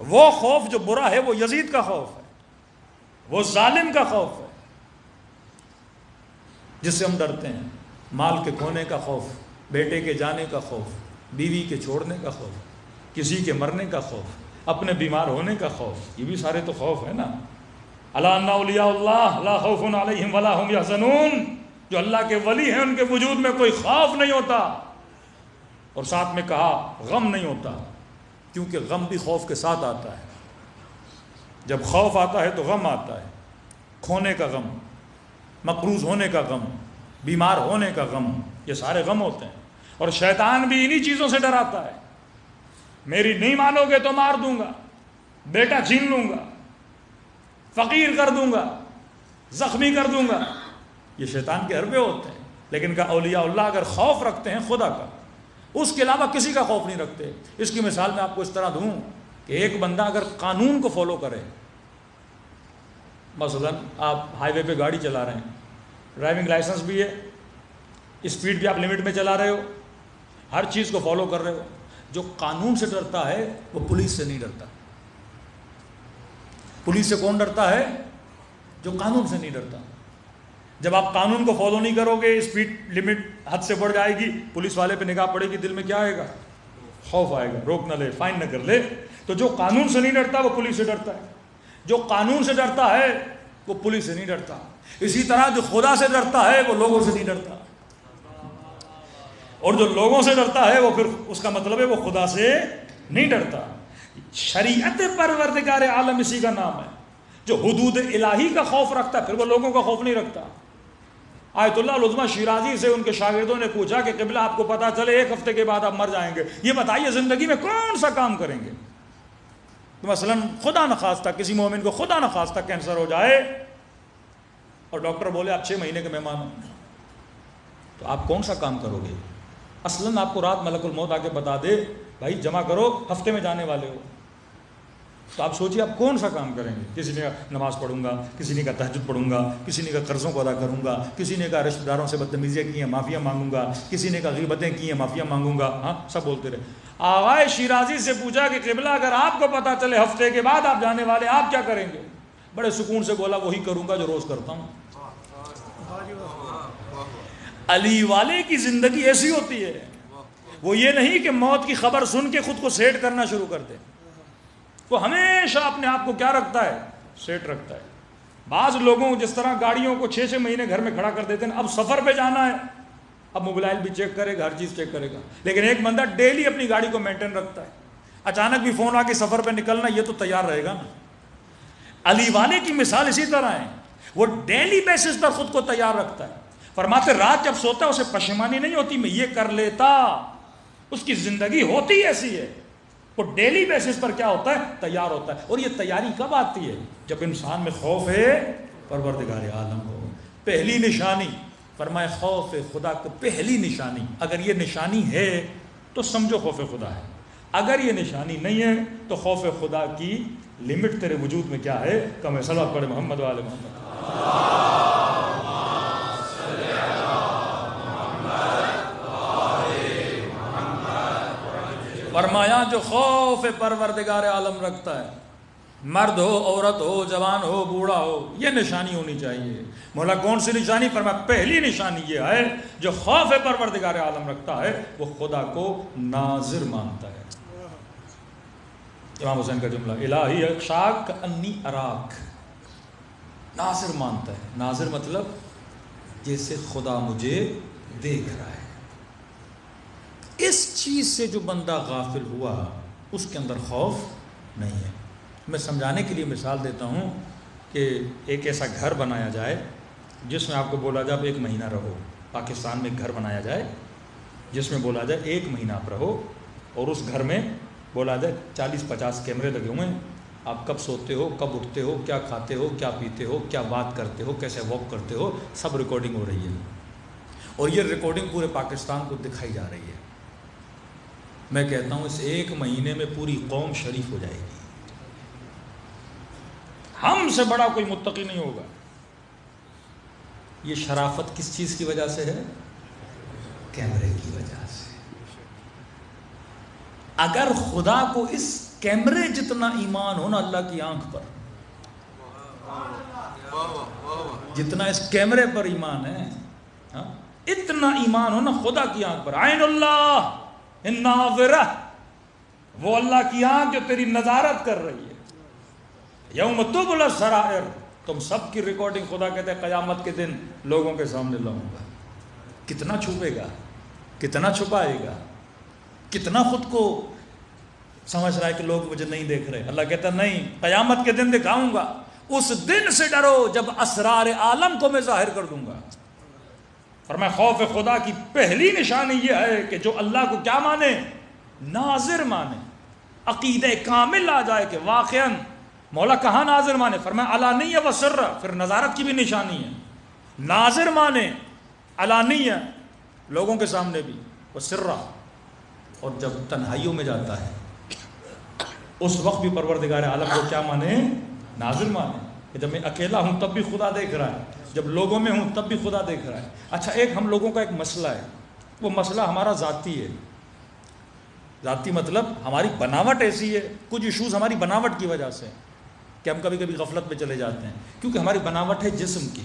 وہ خوف جو برا ہے وہ یزید کا خوف ہے، وہ ظالم کا خوف ہے جس سے ہم ڈرتے ہیں. مال کے کھونے کا خوف، بیٹے کے جانے کا خوف، بیوی کے چھوڑنے کا خوف، کسی کے مرنے کا خوف، اپنے بیمار ہونے کا خوف. یہ بھی سارے تو خوف ہے نا. الا ان اولیاء اللہ لا خوف علیہم ولا هم یحزنون. جو اللہ کے ولی ہیں ان کے وجود میں کوئی خوف نہیں ہوتا، اور ساتھ میں کہا غم نہیں ہوتا. کیونکہ غم بھی خوف کے ساتھ آتا ہے. جب خوف آتا ہے تو غم آتا ہے. کھونے کا غم، مقروض ہونے کا غم، بیمار ہونے کا غم، یہ سارے غم ہوتے ہیں. اور شیطان بھی انہی چیزوں سے ڈراتا ہے. میری نہیں مانو گے تو مار دوں گا، بیٹا چھین لوں گا، فقیر کر دوں گا، زخمی کر دوں گا. یہ شیطان کے حربے ہوتے ہیں. لیکن کہ اولیاء اللہ اگر خوف رکھتے ہیں خدا کا، اس کے علاوہ کسی کا خوف نہیں رکھتے. اس کی مثال میں آپ کو اس طرح دوں کہ ایک بندہ اگر قانون کو فالو کرے، مثلا آپ ہائی وے پہ گاڑی چلا رہے ہیں، ڈرائیونگ لائسنس بھی ہے، اسپیڈ بھی آپ لمٹ میں چلا رہے ہو، ہر چیز کو فالو کر رہے ہو. جو قانون سے ڈرتا ہے وہ پولیس سے نہیں ڈرتا. پولیس سے کون ڈرتا ہے؟ جو قانون سے نہیں ڈرتا. جب آپ قانون کو فالو نہیں کرو گے، اسپیڈ لمٹ حد سے بڑھ جائے گی، پولیس والے پہ نگاہ پڑے گی، دل میں کیا آئے گا؟ خوف آئے گا. روک نہ لے، فائن نہ کر لے. تو جو قانون سے نہیں ڈرتا وہ پولیس سے ڈرتا ہے. جو قانون سے ڈرتا ہے وہ پولیس سے نہیں ڈرتا. اسی طرح جو خدا سے ڈرتا ہے وہ لوگوں سے نہیں ڈرتا. اور جو لوگوں سے ڈرتا ہے وہ پھر اس کا مطلب ہے وہ خدا سے نہیں ڈرتا. شریعت پروردگار عالم اسی کا نام ہے. جو حدود الہی کا خوف رکھتا ہے پھر وہ لوگوں کا خوف نہیں رکھتا. آیت اللہ العظمیٰ شیرازی سے ان کے شاگردوں نے پوچھا کہ قبلہ آپ کو پتا چلے 1 ہفتے کے بعد آپ مر جائیں گے، یہ بتائیے زندگی میں کون سا کام کریں گے؟ تو مثلا خدا نخواستہ کسی مومن کو خدا نخواستہ کینسر ہو جائے اور ڈاکٹر بولے آپ 6 مہینے کے مہمان ہو، تو آپ کون سا کام کرو گے؟ اصلاً آپ کو رات ملک الموت آ کے بتا دے بھائی جمع کرو، ہفتے میں جانے والے ہو، تو آپ سوچیے آپ کون سا کام کریں گے؟ کسی نے کہا نماز پڑھوں گا، کسی نے کہا تہجد پڑھوں گا، کسی نے کہا قرضوں کو ادا کروں گا، کسی نے کہا رشتہ داروں سے بدتمیزیاں کی ہیں معافیاں مانگوں گا، کسی نے کہا غیبتیں کی ہیں معافیاں مانگوں گا. ہاں سب بولتے رہے. آغائے شیرازی سے پوچھا کہ قبلہ اگر آپ کو پتا چلے ہفتے کے بعد آپ جانے والے، آپ کیا کریں گے؟ بڑے سکون سے بولا وہی کروں گا جو روز کرتا ہوں. علی والے کی زندگی ایسی ہوتی ہے، وہ یہ نہیں کہ موت کی خبر سن کے خود کو سیٹ کرنا شروع کر دے. وہ ہمیشہ اپنے آپ کو کیا رکھتا ہے؟ سیٹ رکھتا ہے. بعض لوگوں جس طرح گاڑیوں کو 6 مہینے گھر میں کھڑا کر دیتے ہیں، اب سفر پہ جانا ہے، اب موبائل بھی چیک کرے گا، ہر چیز چیک کرے گا. لیکن ایک بندہ ڈیلی اپنی گاڑی کو مینٹین رکھتا ہے. اچانک بھی فون آ کے سفر پہ نکلنا، یہ تو تیار رہے گا نا. علی والے کی مثال اسی طرح ہے، وہ ڈیلی بیسس پر خود کو تیار رکھتا ہے. فرماتے رات جب سوتا ہے اسے پشیمانی نہیں ہوتی میں یہ کر لیتا. اس کی زندگی ہوتی ایسی ہے، وہ ڈیلی بیسس پر کیا ہوتا ہے؟ تیار ہوتا ہے. اور یہ تیاری کب آتی ہے؟ جب انسان میں خوف ہے پروردگار عالم ہو. پہلی نشانی فرمائے خوف خدا کو پہلی نشانی، اگر یہ نشانی ہے تو سمجھو خوف خدا ہے. اگر یہ نشانی نہیں ہے تو خوف خدا کی لمٹ تیرے وجود میں کیا ہے؟ کم ہے. صلوات پڑھے محمد وآل محمد. فرمایا جو خوف پروردگار عالم رکھتا ہے، مرد ہو عورت ہو جوان ہو بوڑھا ہو، یہ نشانی ہونی چاہیے. مولا کون سی نشانی؟ فرمایا پہلی نشانی یہ ہے جو خوف پروردگار عالم رکھتا ہے وہ خدا کو ناظر مانتا ہے. امام حسین کا جملہ الہی اخشاک انی اراک، ناظر مانتا ہے. ناظر مطلب جیسے خدا مجھے دیکھ رہا ہے. اس چیز سے جو بندہ غافل ہوا اس کے اندر خوف نہیں ہے. میں سمجھانے کے لیے مثال دیتا ہوں کہ ایک ایسا گھر بنایا جائے جس میں آپ کو بولا جائے آپ 1 مہینہ رہو. پاکستان میں ایک گھر بنایا جائے جس میں بولا جائے 1 مہینہ آپ رہو، اور اس گھر میں بولا جائے 40-50 کیمرے لگے ہوئے ہیں. آپ کب سوتے ہو، کب اٹھتے ہو، کیا کھاتے ہو، کیا پیتے ہو، کیا بات کرتے ہو، کیسے واک کرتے ہو، سب ریکارڈنگ ہو رہی ہے. اور یہ ریکارڈنگ پورے پاکستان کو دکھائی جا رہی ہے. میں کہتا ہوں اس 1 مہینے میں پوری قوم شریف ہو جائے گی. ہم سے بڑا کوئی متقی نہیں ہوگا. یہ شرافت کس چیز کی وجہ سے ہے؟ کیمرے کی وجہ سے. اگر خدا کو اس کیمرے جتنا ایمان ہونا اللہ کی آنکھ پر، جتنا اس کیمرے پر ایمان ہے اتنا ایمان ہونا خدا کی آنکھ پر. عین اللہ الناظرہ، وہ اللہ کی آنکھ جو تیری نظارت کر رہی ہے. یوم تبلی السرائر، تم سب کی ریکارڈنگ خدا کہتے ہیں قیامت کے دن لوگوں کے سامنے لاؤں گا. کتنا چھپے گا، کتنا چھپائے گا، کتنا خود کو سمجھ رہا ہے کہ لوگ مجھے نہیں دیکھ رہے. اللہ کہتا نہیں، قیامت کے دن دکھاؤں گا. اس دن سے ڈرو جب اسرار عالم کو میں ظاہر کر دوں گا. فرمایا خوف خدا کی پہلی نشانی یہ ہے کہ جو اللہ کو کیا مانے؟ ناظر مانے. عقیدہ کامل آ جائے کہ واقعاً مولا کہاں ناظر مانے. فرمایا علانیہ و سر، پھر نظارت کی بھی نشانی ہے. ناظر مانے علانیہ لوگوں کے سامنے بھی، وہ سرہ، اور جب تنہائیوں میں جاتا ہے اس وقت بھی پروردگار عالم کو کیا مانے؟ ناظر مانے. کہ جب میں اکیلا ہوں تب بھی خدا دیکھ رہا ہے، جب لوگوں میں ہوں تب بھی خدا دیکھ رہا ہے. اچھا ایک ہم لوگوں کا ایک مسئلہ ہے، وہ مسئلہ ہمارا ذاتی ہے. ذاتی مطلب ہماری بناوٹ ایسی ہے، کچھ ایشوز ہماری بناوٹ کی وجہ سے کہ ہم کبھی کبھی غفلت میں چلے جاتے ہیں. کیونکہ ہماری بناوٹ ہے جسم کی.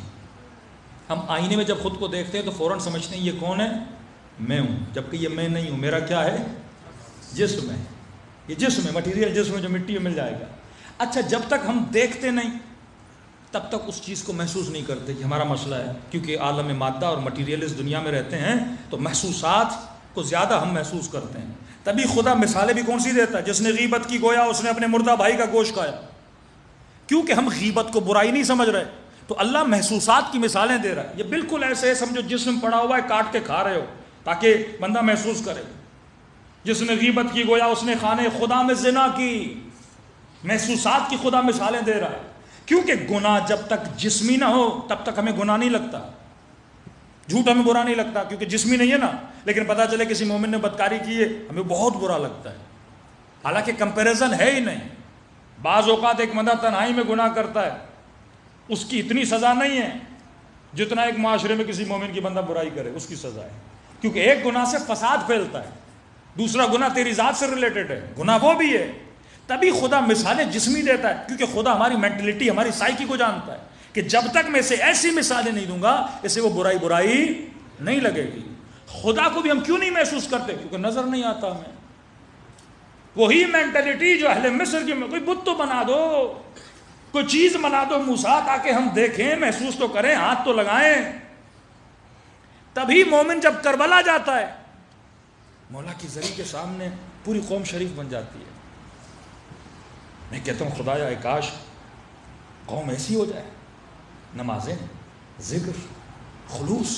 ہم آئینے میں جب خود کو دیکھتے ہیں تو فوراً سمجھتے ہیں یہ کون ہے؟ میں ہوں. جبکہ یہ میں نہیں ہوں، میرا کیا ہے؟ جسم ہے. یہ جسم ہے، مٹیریل جسم ہے جو مٹی میں مل جائے گا. اچھا جب تک ہم دیکھتے نہیں تب تک اس چیز کو محسوس نہیں کرتے کہ ہمارا مسئلہ ہے. کیونکہ عالم مادہ اور مٹیریل اس دنیا میں رہتے ہیں تو محسوسات کو زیادہ ہم محسوس کرتے ہیں. تبھی خدا مثالیں بھی کون سی دیتا ہے؟ جس نے غیبت کی گویا اس نے اپنے مردہ بھائی کا گوشت کھایا. کیونکہ ہم غیبت کو برائی نہیں سمجھ رہے تو اللہ محسوسات کی مثالیں دے رہا ہے. یہ بالکل ایسے ہے سمجھو جسم پڑا ہوا ہے، کاٹ کے کھا رہے ہو تاکہ بندہ محسوس کرے. جس نے غیبت کی گویا اس نے خانے خدا میں زنا کی. محسوسات کی خدا مثالیں دے رہا ہے. کیونکہ گناہ جب تک جسمی نہ ہو تب تک ہمیں گناہ نہیں لگتا. جھوٹ ہمیں برا نہیں لگتا کیونکہ جسمی نہیں ہے نا. لیکن پتہ چلے کسی مومن نے بدکاری کی ہے ہمیں بہت برا لگتا ہے، حالانکہ کمپیریزن ہے ہی نہیں. بعض اوقات ایک بندہ تنہائی میں گناہ کرتا ہے اس کی اتنی سزا نہیں ہے جتنا ایک معاشرے میں کسی مومن کی بندہ برائی کرے اس کی سزا ہے. کیونکہ ایک گناہ سے فساد پھیلتا ہے، دوسرا گناہ تیری ذات سے ریلیٹڈ ہے، گناہ وہ بھی ہے. تبھی خدا مثالیں جسمی دیتا ہے کیونکہ خدا ہماری مینٹلٹی ہماری سائیکی کو جانتا ہے کہ جب تک میں اسے ایسی مثالیں نہیں دوں گا اسے وہ برائی نہیں لگے گی. خدا کو بھی ہم کیوں نہیں محسوس کرتے؟ کیونکہ نظر نہیں آتا ہمیں. وہی مینٹلٹی جو اہل مصر کی، کوئی بت تو بنا دو، کوئی چیز بنا دو موسیٰ تاکہ ہم دیکھیں، محسوس تو کریں، ہاتھ تو لگائیں. تبھی مومن جب کربلا جاتا ہے مولا کی زری کے سامنے پوری قوم شریف بن جاتی ہے. میں کہتا ہوں خدایا کاش قوم ایسی ہو جائے. نمازیں، ذکر، خلوص،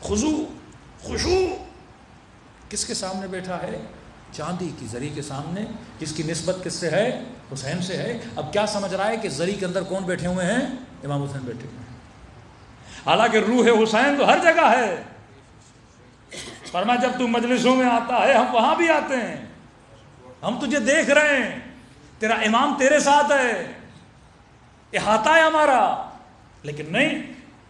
خضوع، خشوع. کس کے سامنے بیٹھا ہے؟ چاندی کی زری کے سامنے. کس کی نسبت کس سے ہے؟ حسین سے ہے. اب کیا سمجھ رہا ہے کہ زری کے اندر کون بیٹھے ہوئے ہیں؟ امام حسین بیٹھے ہوئے ہیں. حالانکہ روح حسین تو ہر جگہ ہے. فرمایا جب تو مجلسوں میں آتا ہے ہم وہاں بھی آتے ہیں، ہم تجھے دیکھ رہے ہیں، تیرا امام تیرے ساتھ ہے، احاطہ ہے ہمارا. لیکن نہیں،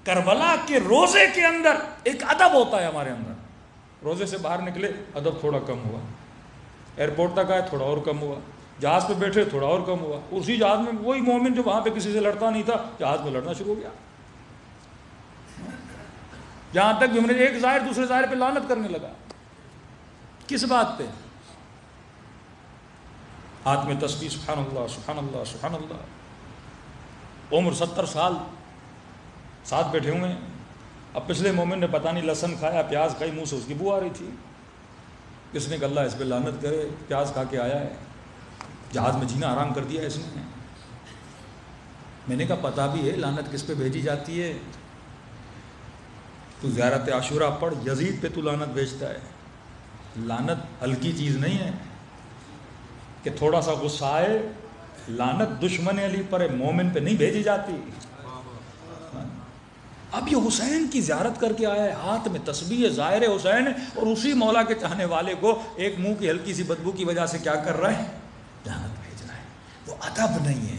کربلا کے روزے کے اندر ایک ادب ہوتا ہے ہمارے اندر. روزے سے باہر نکلے ادب تھوڑا کم ہوا، ایئرپورٹ تک آئے تھوڑا اور کم ہوا، جہاز پہ بیٹھے تھوڑا اور کم ہوا. اسی جہاز میں وہی مومن جو وہاں پہ کسی سے لڑتا نہیں تھا جہاز میں لڑنا شروع ہو گیا. جہاں تک بھی ایک ظاہر دوسرے ظاہر پہ لعنت کرنے لگا. کس بات پہ؟ ہاتھ میں تسبیح سبحان اللہ سبحان اللہ سبحان اللہ. عمر 70 سال ساتھ بیٹھے ہوئے ہیں. اب پچھلے مومن نے پتہ نہیں لہسن کھایا، پیاز کھائی، منہ سے اس کی بو آ رہی تھی. کس نے کہا اللہ اس پہ لعنت کرے، پیاز کھا کے آیا ہے، جہاز میں جینا آرام کر دیا اس نے. میں نے کہا پتہ بھی ہے لعنت کس پہ بھیجی جاتی ہے. تو زیارت عاشورہ پڑھ، یزید پہ تو لعنت بھیجتا ہے. لعنت ہلکی چیز نہیں ہے کہ تھوڑا سا غصہ آئے. لعنت دشمن علی پر مومن پہ نہیں بھیجی جاتی. اب یہ حسین کی زیارت کر کے آیا ہے، ہاتھ میں تسبیح ظاہر حسین، اور اسی مولا کے چاہنے والے کو ایک منہ کی ہلکی سی بدبو کی وجہ سے کیا کر رہا ہے؟ لعنت بھیج رہا ہے. وہ ادب نہیں ہے.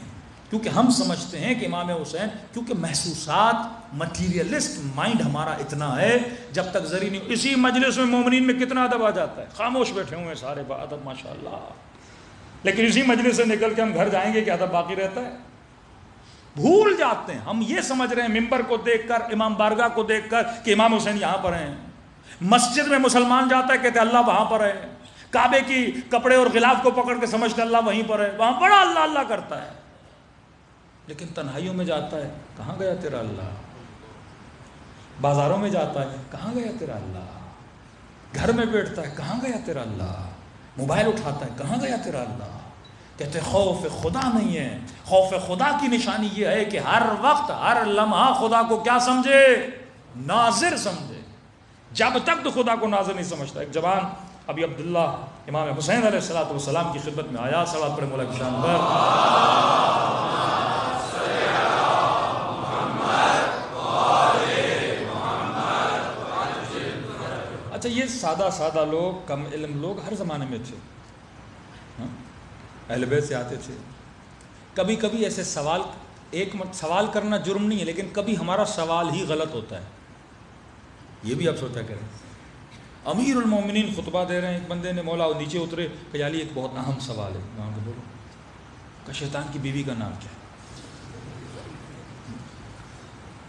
کیونکہ ہم سمجھتے ہیں کہ امام حسین، کیونکہ محسوسات مٹیریلسٹ مائنڈ ہمارا اتنا ہے، جب تک ذری نہیں. اسی مجلس میں مومنین میں کتنا ادب آ جاتا ہے، خاموش بیٹھے ہوئے ہیں سارے با ادب ماشاءاللہ. لیکن اسی مجلس سے نکل کے ہم گھر جائیں گے کہ ادب باقی رہتا ہے؟ بھول جاتے ہیں. ہم یہ سمجھ رہے ہیں ممبر کو دیکھ کر، امام بارگاہ کو دیکھ کر کہ امام حسین یہاں پر ہیں. مسجد میں مسلمان جاتا ہے کہتے اللہ وہاں پر ہے. کعبے کی کپڑے اور غلاف کو پکڑ کے سمجھتے اللہ وہیں پر ہے، وہاں بڑا اللہ اللہ کرتا ہے. لیکن تنہائیوں میں جاتا ہے کہاں گیا تیرا اللہ. بازاروں میں جاتا ہے کہاں گیا تیرا اللہ. گھر میں بیٹھتا ہے کہاں گیا تیرا اللہ. موبائل اٹھاتا ہے، کہاں گیا تیرا اللہ؟ کہتے خوف خدا نہیں ہے. خوف خدا کی نشانی یہ ہے کہ ہر وقت ہر لمحہ خدا کو کیا سمجھے؟ ناظر سمجھے. جب تک تو خدا کو ناظر نہیں سمجھتا. ایک جوان ابھی عبداللہ امام حسین علیہ السلام کی خدمت میں آیا. صلوات پڑھیں مولا کی شان پر. اچھا یہ سادہ لوگ، کم علم لوگ ہر زمانے میں تھے، اہل بیت سے آتے تھے. کبھی کبھی ایسے سوال کرنا جرم نہیں ہے، لیکن کبھی ہمارا سوال ہی غلط ہوتا ہے. یہ بھی آپ سوچا کریں. امیر المومنین خطبہ دے رہے ہیں، ایک بندے نے مولا نیچے اترے کہ علی ایک بہت اہم سوال ہے. وہاں کو بولو کہ شیطان کی بیوی کا نام کیا ہے؟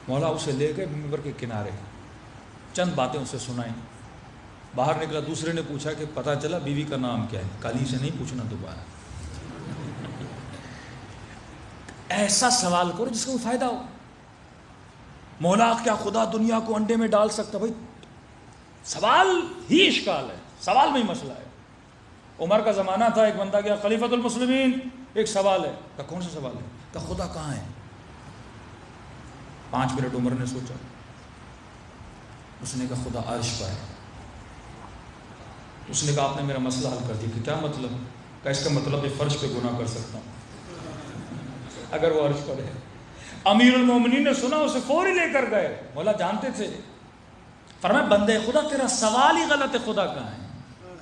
مولا اسے لے گئے منبر کے کنارے، چند باتیں اسے سنائیں. باہر نکلا، دوسرے نے پوچھا کہ پتہ چلا بیوی کا نام کیا ہے؟ کالی سے نہیں پوچھنا دوبارہ. ایسا سوال کرو جس کا کوئی فائدہ ہو. مولا کیا خدا دنیا کو انڈے میں ڈال سکتا؟ بھائی سوال ہی اشکال ہے، سوال میں ہی مسئلہ ہے. عمر کا زمانہ تھا، ایک بندہ گیا خلیفۃ المسلمین، ایک سوال ہے. کہ کون سا سوال ہے؟ کہ خدا کہاں ہے؟ 5 منٹ عمر نے سوچا. اس نے کہا خدا عرش پر ہے. اس نے کہا آپ نے میرا مسئلہ حل کر دیا. کہ کیا مطلب؟ کہ اس کا مطلب ہے فرش پہ گناہ کر سکتا ہوں اگر وہ عرش پر ہے. امیر المومنین نے سنا، اسے فوری لے کر گئے. مولا جانتے تھے، فرمایا بندے خدا تیرا سوال ہی غلط ہے. خدا کہاں ہے؟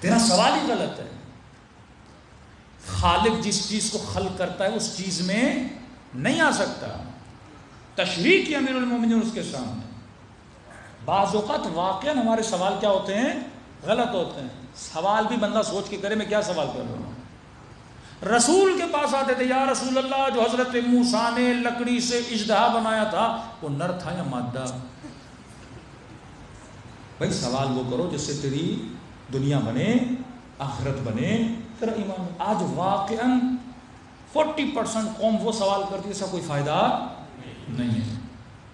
تیرا سوال ہی غلط ہے. خالق جس چیز کو خلق کرتا ہے اس چیز میں نہیں آ سکتا. تشریح کی امیر المومنین اس کے سامنے. بعض اوقات واقعاً ہمارے سوال کیا ہوتے ہیں؟ غلط ہوتے ہیں. سوال بھی بندہ سوچ کے کرے میں کیا سوال کر رہا ہوں. رسول کے پاس آتے تھے، یا رسول اللہ جو حضرت موسیٰ نے لکڑی سے اژدہا بنایا تھا وہ نر تھا یا مادہ؟ بھائی سوال وہ کرو جس سے تیری دنیا بنے، آخرت بنے، تیرا ایمان. آج واقعاً 40% قوم وہ سوال کرتی ہے، اس کا کوئی فائدہ نہیں ہے.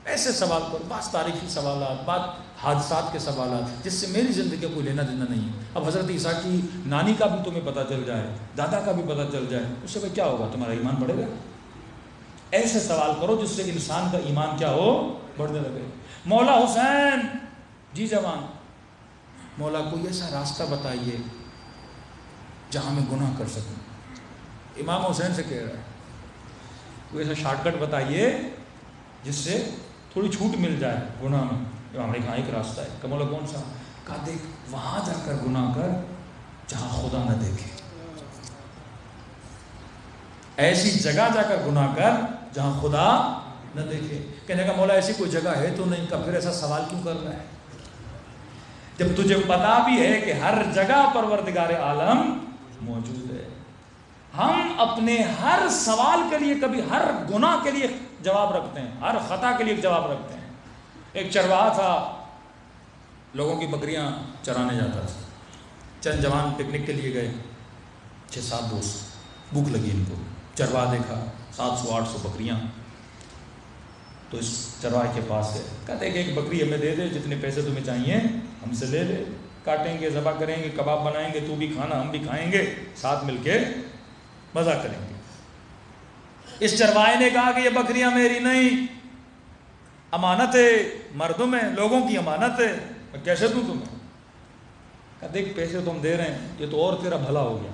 ایسے سوال کرو، بعض تاریخی سوالات، بعض حادثات کے سوالات جس سے میری زندگی کا کوئی لینا دینا نہیں ہے. اب حضرت عیسیٰ کی نانی کا بھی تمہیں پتہ چل جائے، دادا کا بھی پتہ چل جائے، اس سے کیا ہوگا؟ تمہارا ایمان بڑھے گا. ایسے سوال کرو جس سے انسان کا ایمان کیا ہو؟ بڑھنے لگے. مولا حسین، جی جوان، مولا کوئی ایسا راستہ بتائیے جہاں میں گناہ کر سکوں. امام حسین سے کہہ رہا ہے کوئی ایسا شارٹ کٹ بتائیے جس سے تھوڑی چھوٹ مل جائے گناہ میں. امام نے کہا ایک راستہ ہے. کہ مولا کون سا؟ کہا دیکھ وہاں جا کر گناہ کر جہاں خدا نہ دیکھے. ایسی جگہ جا کر گناہ کر جہاں خدا نہ دیکھے. کہنے کا مولا ایسی کوئی جگہ ہے تو نہیں. کا پھر ایسا سوال کیوں کر رہا ہے جب تجھے پتا بھی ہے کہ ہر جگہ پروردگار عالم موجود ہے؟ ہم اپنے ہر سوال کے لیے، کبھی ہر گناہ کے لیے جواب رکھتے ہیں، ہر خطا کے لیے جواب رکھتے ہیں. ایک چرواہا تھا، لوگوں کی بکریاں چرانے جاتا تھا. چند جوان پکنک کے لیے گئے، 6-7 دوست، بھوک لگی ان کو. چرواہا دیکھا 700-800 بکریاں، تو اس چرواہے کے پاس گئے. کہتے کہ ایک بکری ہمیں دے دے، جتنے پیسے تمہیں چاہیے ہم سے لے لے، کاٹیں گے، ذبح کریں گے، کباب بنائیں گے، تو بھی کھانا ہم بھی کھائیں گے، ساتھ مل کے مزہ کریں گے. اس چرواہے نے کہا کہ یہ بکریاں میری نہیں، امانت ہے، مردم ہے، لوگوں کی امانت ہے، میں کیسے دوں تمہیں؟ کہ دیکھ پیسے تم دے رہے ہیں، یہ تو اور تیرا بھلا ہو گیا.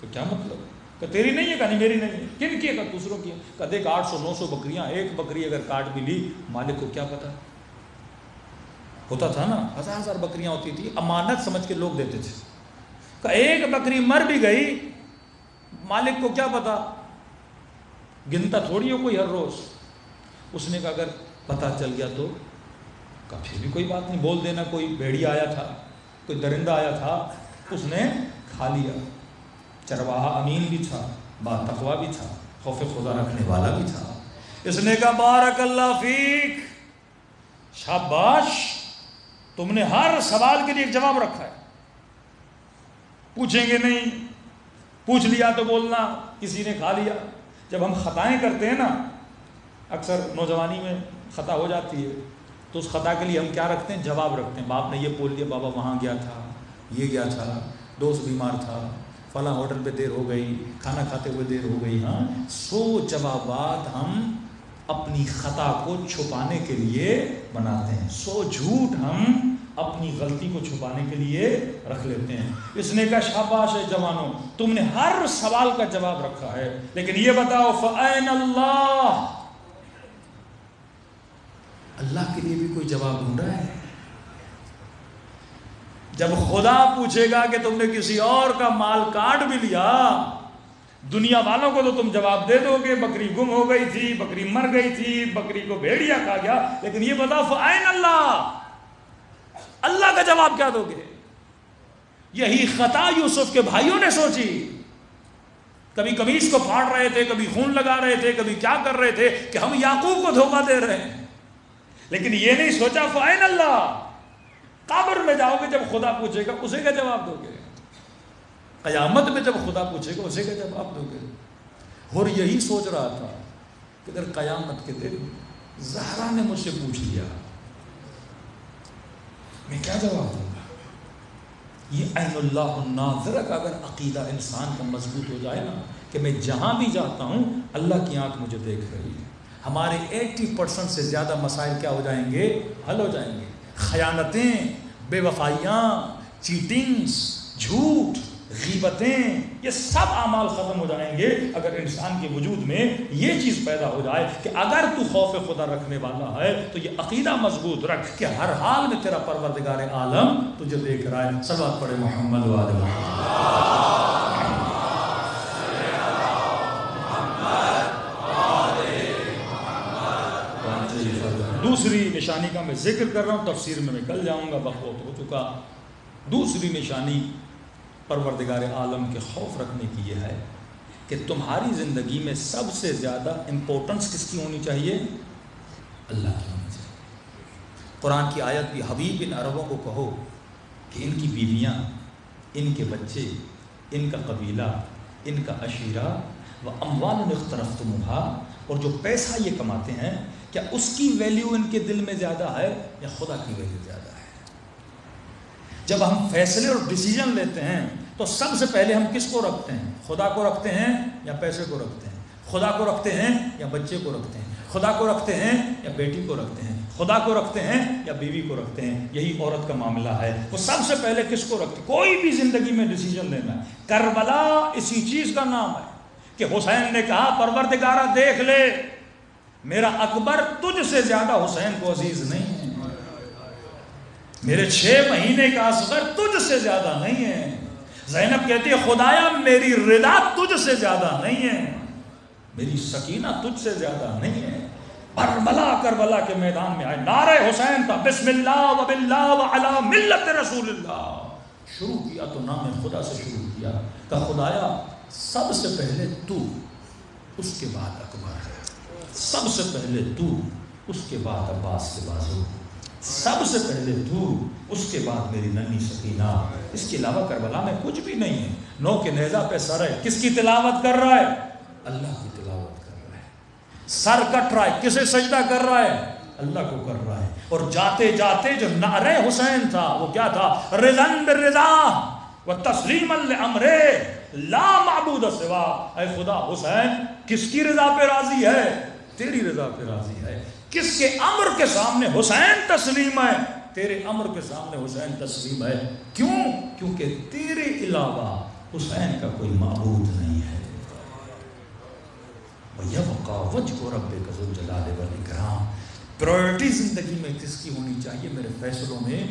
تو کیا مطلب؟ کہ تیری نہیں ہے؟ کہ نہیں میری نہیں ہے. کن کی ہے؟ کہ دوسروں کی ہے. کہ دیکھ 800-900 بکریاں، ایک بکری اگر کاٹ بھی لی مالک کو کیا پتا؟ ہوتا تھا نا، 1000 بکریاں ہوتی تھی، امانت سمجھ کے لوگ دیتے تھے. کہ ایک بکری مر بھی گئی مالک کو کیا پتا؟ گنتا تھوڑی ہو کوئی ہر روز. اس نے کہا اگر پتہ چل گیا تو؟ کہا پھر بھی کوئی بات نہیں، بول دینا کوئی بھیڑیا آیا تھا، کوئی درندہ آیا تھا، اس نے کھا لیا. چرواہا امین بھی تھا، با تقویٰ بھی تھا، خوف خدا رکھنے والا بھی تھا. اس نے کہا بارک اللہ فیک، شاباش، تم نے ہر سوال کے لیے ایک جواب رکھا ہے. پوچھیں گے نہیں، پوچھ لیا تو بولنا کسی نے کھا لیا. جب ہم خطائیں کرتے ہیں نا، اکثر نوجوانی میں خطا ہو جاتی ہے، تو اس خطا کے لیے ہم کیا رکھتے ہیں؟ جواب رکھتے ہیں. باپ نے یہ بول دیا، بابا وہاں گیا تھا، یہ کیا تھا، دوست بیمار تھا، فلاں ہوٹل پہ دیر ہو گئی، کھانا کھاتے ہوئے دیر ہو گئی. ہاں 100 جوابات ہم اپنی خطا کو چھپانے کے لیے بناتے ہیں، 100 جھوٹ ہم اپنی غلطی کو چھپانے کے لیے رکھ لیتے ہیں. اس نے کہا شاباش ہے جوانوں، تم نے ہر سوال کا جواب رکھا ہے، لیکن یہ بتاؤ فَأَيْنَ اللَّهُ، اللہ کے لیے بھی کوئی جواب ڈھونڈ رہا ہے؟ جب خدا پوچھے گا کہ تم نے کسی اور کا مال کاٹ بھی لیا، دنیا والوں کو تو تم جواب دے دو گے بکری گم ہو گئی تھی، بکری مر گئی تھی، بکری کو بھیڑیا کھا گیا، لیکن یہ بتاؤ فَأَيْنَ اللَّهُ، اللہ کا جواب کیا دو گے؟ یہی خطا یوسف کے بھائیوں نے سوچی. کبھی قمیص کو پھاڑ رہے تھے، کبھی خون لگا رہے تھے، کبھی کیا کر رہے تھے کہ ہم یعقوب کو دھوکہ دے رہے ہیں، لیکن یہ نہیں سوچا فَأَيْنَ اللَّهُ. قبر میں جاؤ گے جب خدا پوچھے گا اسے کا جواب دو گے، قیامت میں جب خدا پوچھے گا اسے کا جواب دو گے. اور یہی سوچ رہا تھا کہ اگر قیامت کے دن زہرا نے مجھ سے پوچھ لیا میں کیا جواب دوں گا. یہ عین اللہ الناظر کا اگر عقیدہ انسان کا مضبوط ہو جائے نا کہ میں جہاں بھی جاتا ہوں اللہ کی آنکھ مجھے دیکھ رہی ہے، ہمارے 80% سے زیادہ مسائل کیا ہو جائیں گے؟ حل ہو جائیں گے. خیانتیں، بے وفائیاں، چیٹنگز، جھوٹ، غیبتیں، یہ سب اعمال ختم ہو جائیں گے اگر انسان کے وجود میں یہ چیز پیدا ہو جائے کہ اگر تو خوف خدا رکھنے والا ہے تو یہ عقیدہ مضبوط رکھ کہ ہر حال میں تیرا پروردگار عالم تجھے دیکھ رہا ہے. صلوات پڑھے محمد و آل محمد. دوسری نشانی کا میں ذکر کر رہا ہوں، تفسیر میں کل جاؤں گا، وقت ہو چکا. دوسری نشانی پروردگار عالم کے خوف رکھنے کی یہ ہے کہ تمہاری زندگی میں سب سے زیادہ امپورٹنس کس کی ہونی چاہیے؟ اللہ کی ہونی چاہیے. قرآن کی آیت بھی حبیب ان عربوں کو کہو کہ ان کی بیویاں، ان کے بچے، ان کا قبیلہ، ان کا عشیرہ و اموال اقترفتموها، اور جو پیسہ یہ کماتے ہیں کیا اس کی ویلیو ان کے دل میں زیادہ ہے یا خدا کی ویلیو زیادہ ہے؟ جب ہم فیصلے اور ڈیسیجن لیتے ہیں تو سب سے پہلے ہم کس کو رکھتے ہیں؟ خدا کو رکھتے ہیں یا پیسے کو رکھتے ہیں؟ خدا کو رکھتے ہیں یا بچے کو رکھتے ہیں؟ خدا کو رکھتے ہیں یا بیٹی کو رکھتے ہیں؟ خدا کو رکھتے ہیں یا بیوی کو رکھتے ہیں؟ یہی عورت کا معاملہ ہے. وہ سب سے پہلے کس کو رکھتے؟ کوئی بھی زندگی میں ڈیسیجن لینا ہے. کربلا اسی چیز کا نام ہے کہ حسین نے کہا پروردگارہ دیکھ لے میرا اکبر تجھ سے زیادہ حسین کو عزیز نہیں ہے، میرے 6 مہینے کا اصغر تجھ سے زیادہ نہیں ہے. زینب کہتی ہے خدایا میری رضا تجھ سے زیادہ نہیں ہے، میری سکینہ تجھ سے زیادہ نہیں ہے. کربلا کے میدان میں آئے، نعرہ حسین تھا، بسم اللہ و باللہ و علی ملت رسول اللہ. شروع کیا تو نام خدا سے شروع کیا، کہ خدایا سب سے پہلے تو، اس کے بعد اکبر، سب سے پہلے تو، اس کے بعد عباس کے بازو، سب سے پہلے تو، اس کے بعد میری ننھی سکینہ. اس کے علاوہ کربلا میں کچھ بھی نہیں ہے. نو کے نیزہ پہ سر ہے، کس کی تلاوت کر رہا ہے؟ اللہ کی تلاوت کر رہا ہے. سر کٹ رہا ہے، کسے سجدہ کر رہا ہے؟ اللہ کو کر رہا ہے. اور جاتے جاتے جو نعرہ حسین تھا وہ کیا تھا؟ رضا بالرضا و تسلیما لامرہ لا معبود سوا. اے خدا حسین کس کی رضا پہ راضی ہے؟ تیری رضا پہ راضی ہے. کس کے امر کے سامنے حسین تسلیم ہے؟ تیرے امر کے سامنے حسین تسلیم ہے. کیوں؟ کیونکہ تیرے علاوہ حسین کا کوئی معبود نہیں ہے. وَيَبْقَى وَجْهُ رَبِّكَ ذُو الْجَلَالِ وَالْإِكْرَامِ. پرائرٹی زندگی میں کس کی ہونی چاہیے؟ میرے فیصلوں میں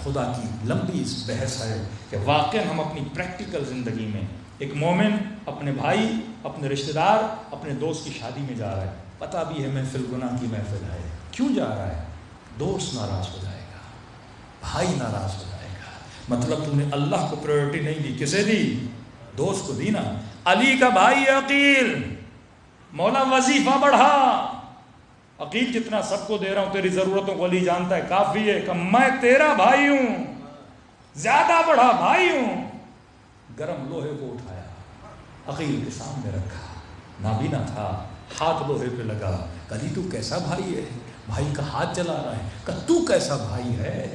خدا کی لمبی اس بحث ہے کہ واقعا ہم اپنی پریکٹیکل زندگی میں، ایک مومن اپنے بھائی، اپنے رشتہ دار، اپنے دوست کی شادی میں جا رہا ہے، پتہ بھی ہے محفل گناہ کی محفل ہے، کیوں جا رہا ہے؟ دوست ناراض ہو جائے گا، بھائی ناراض ہو جائے گا. مطلب تم نے اللہ کو پرائرٹی نہیں دی، کسے دی؟ دوست کو دی نا. علی کا بھائی عقیل، مولا وظیفہ بڑھا. عقیل کتنا سب کو دے رہا ہوں، تیری ضرورتوں کو علی جانتا ہے، کافی ہے کہ میں تیرا بھائی ہوں، زیادہ بڑھا بھائی ہوں. گرم لوہے کو اٹھایا، عقیل کے سامنے رکھا، نابینا تھا، ہاتھ لوہے پہ لگا. علی تو کیسا بھائی ہے؟ بھائی کا ہاتھ جلا رہا ہے. کہ تو کیسا بھائی ہے؟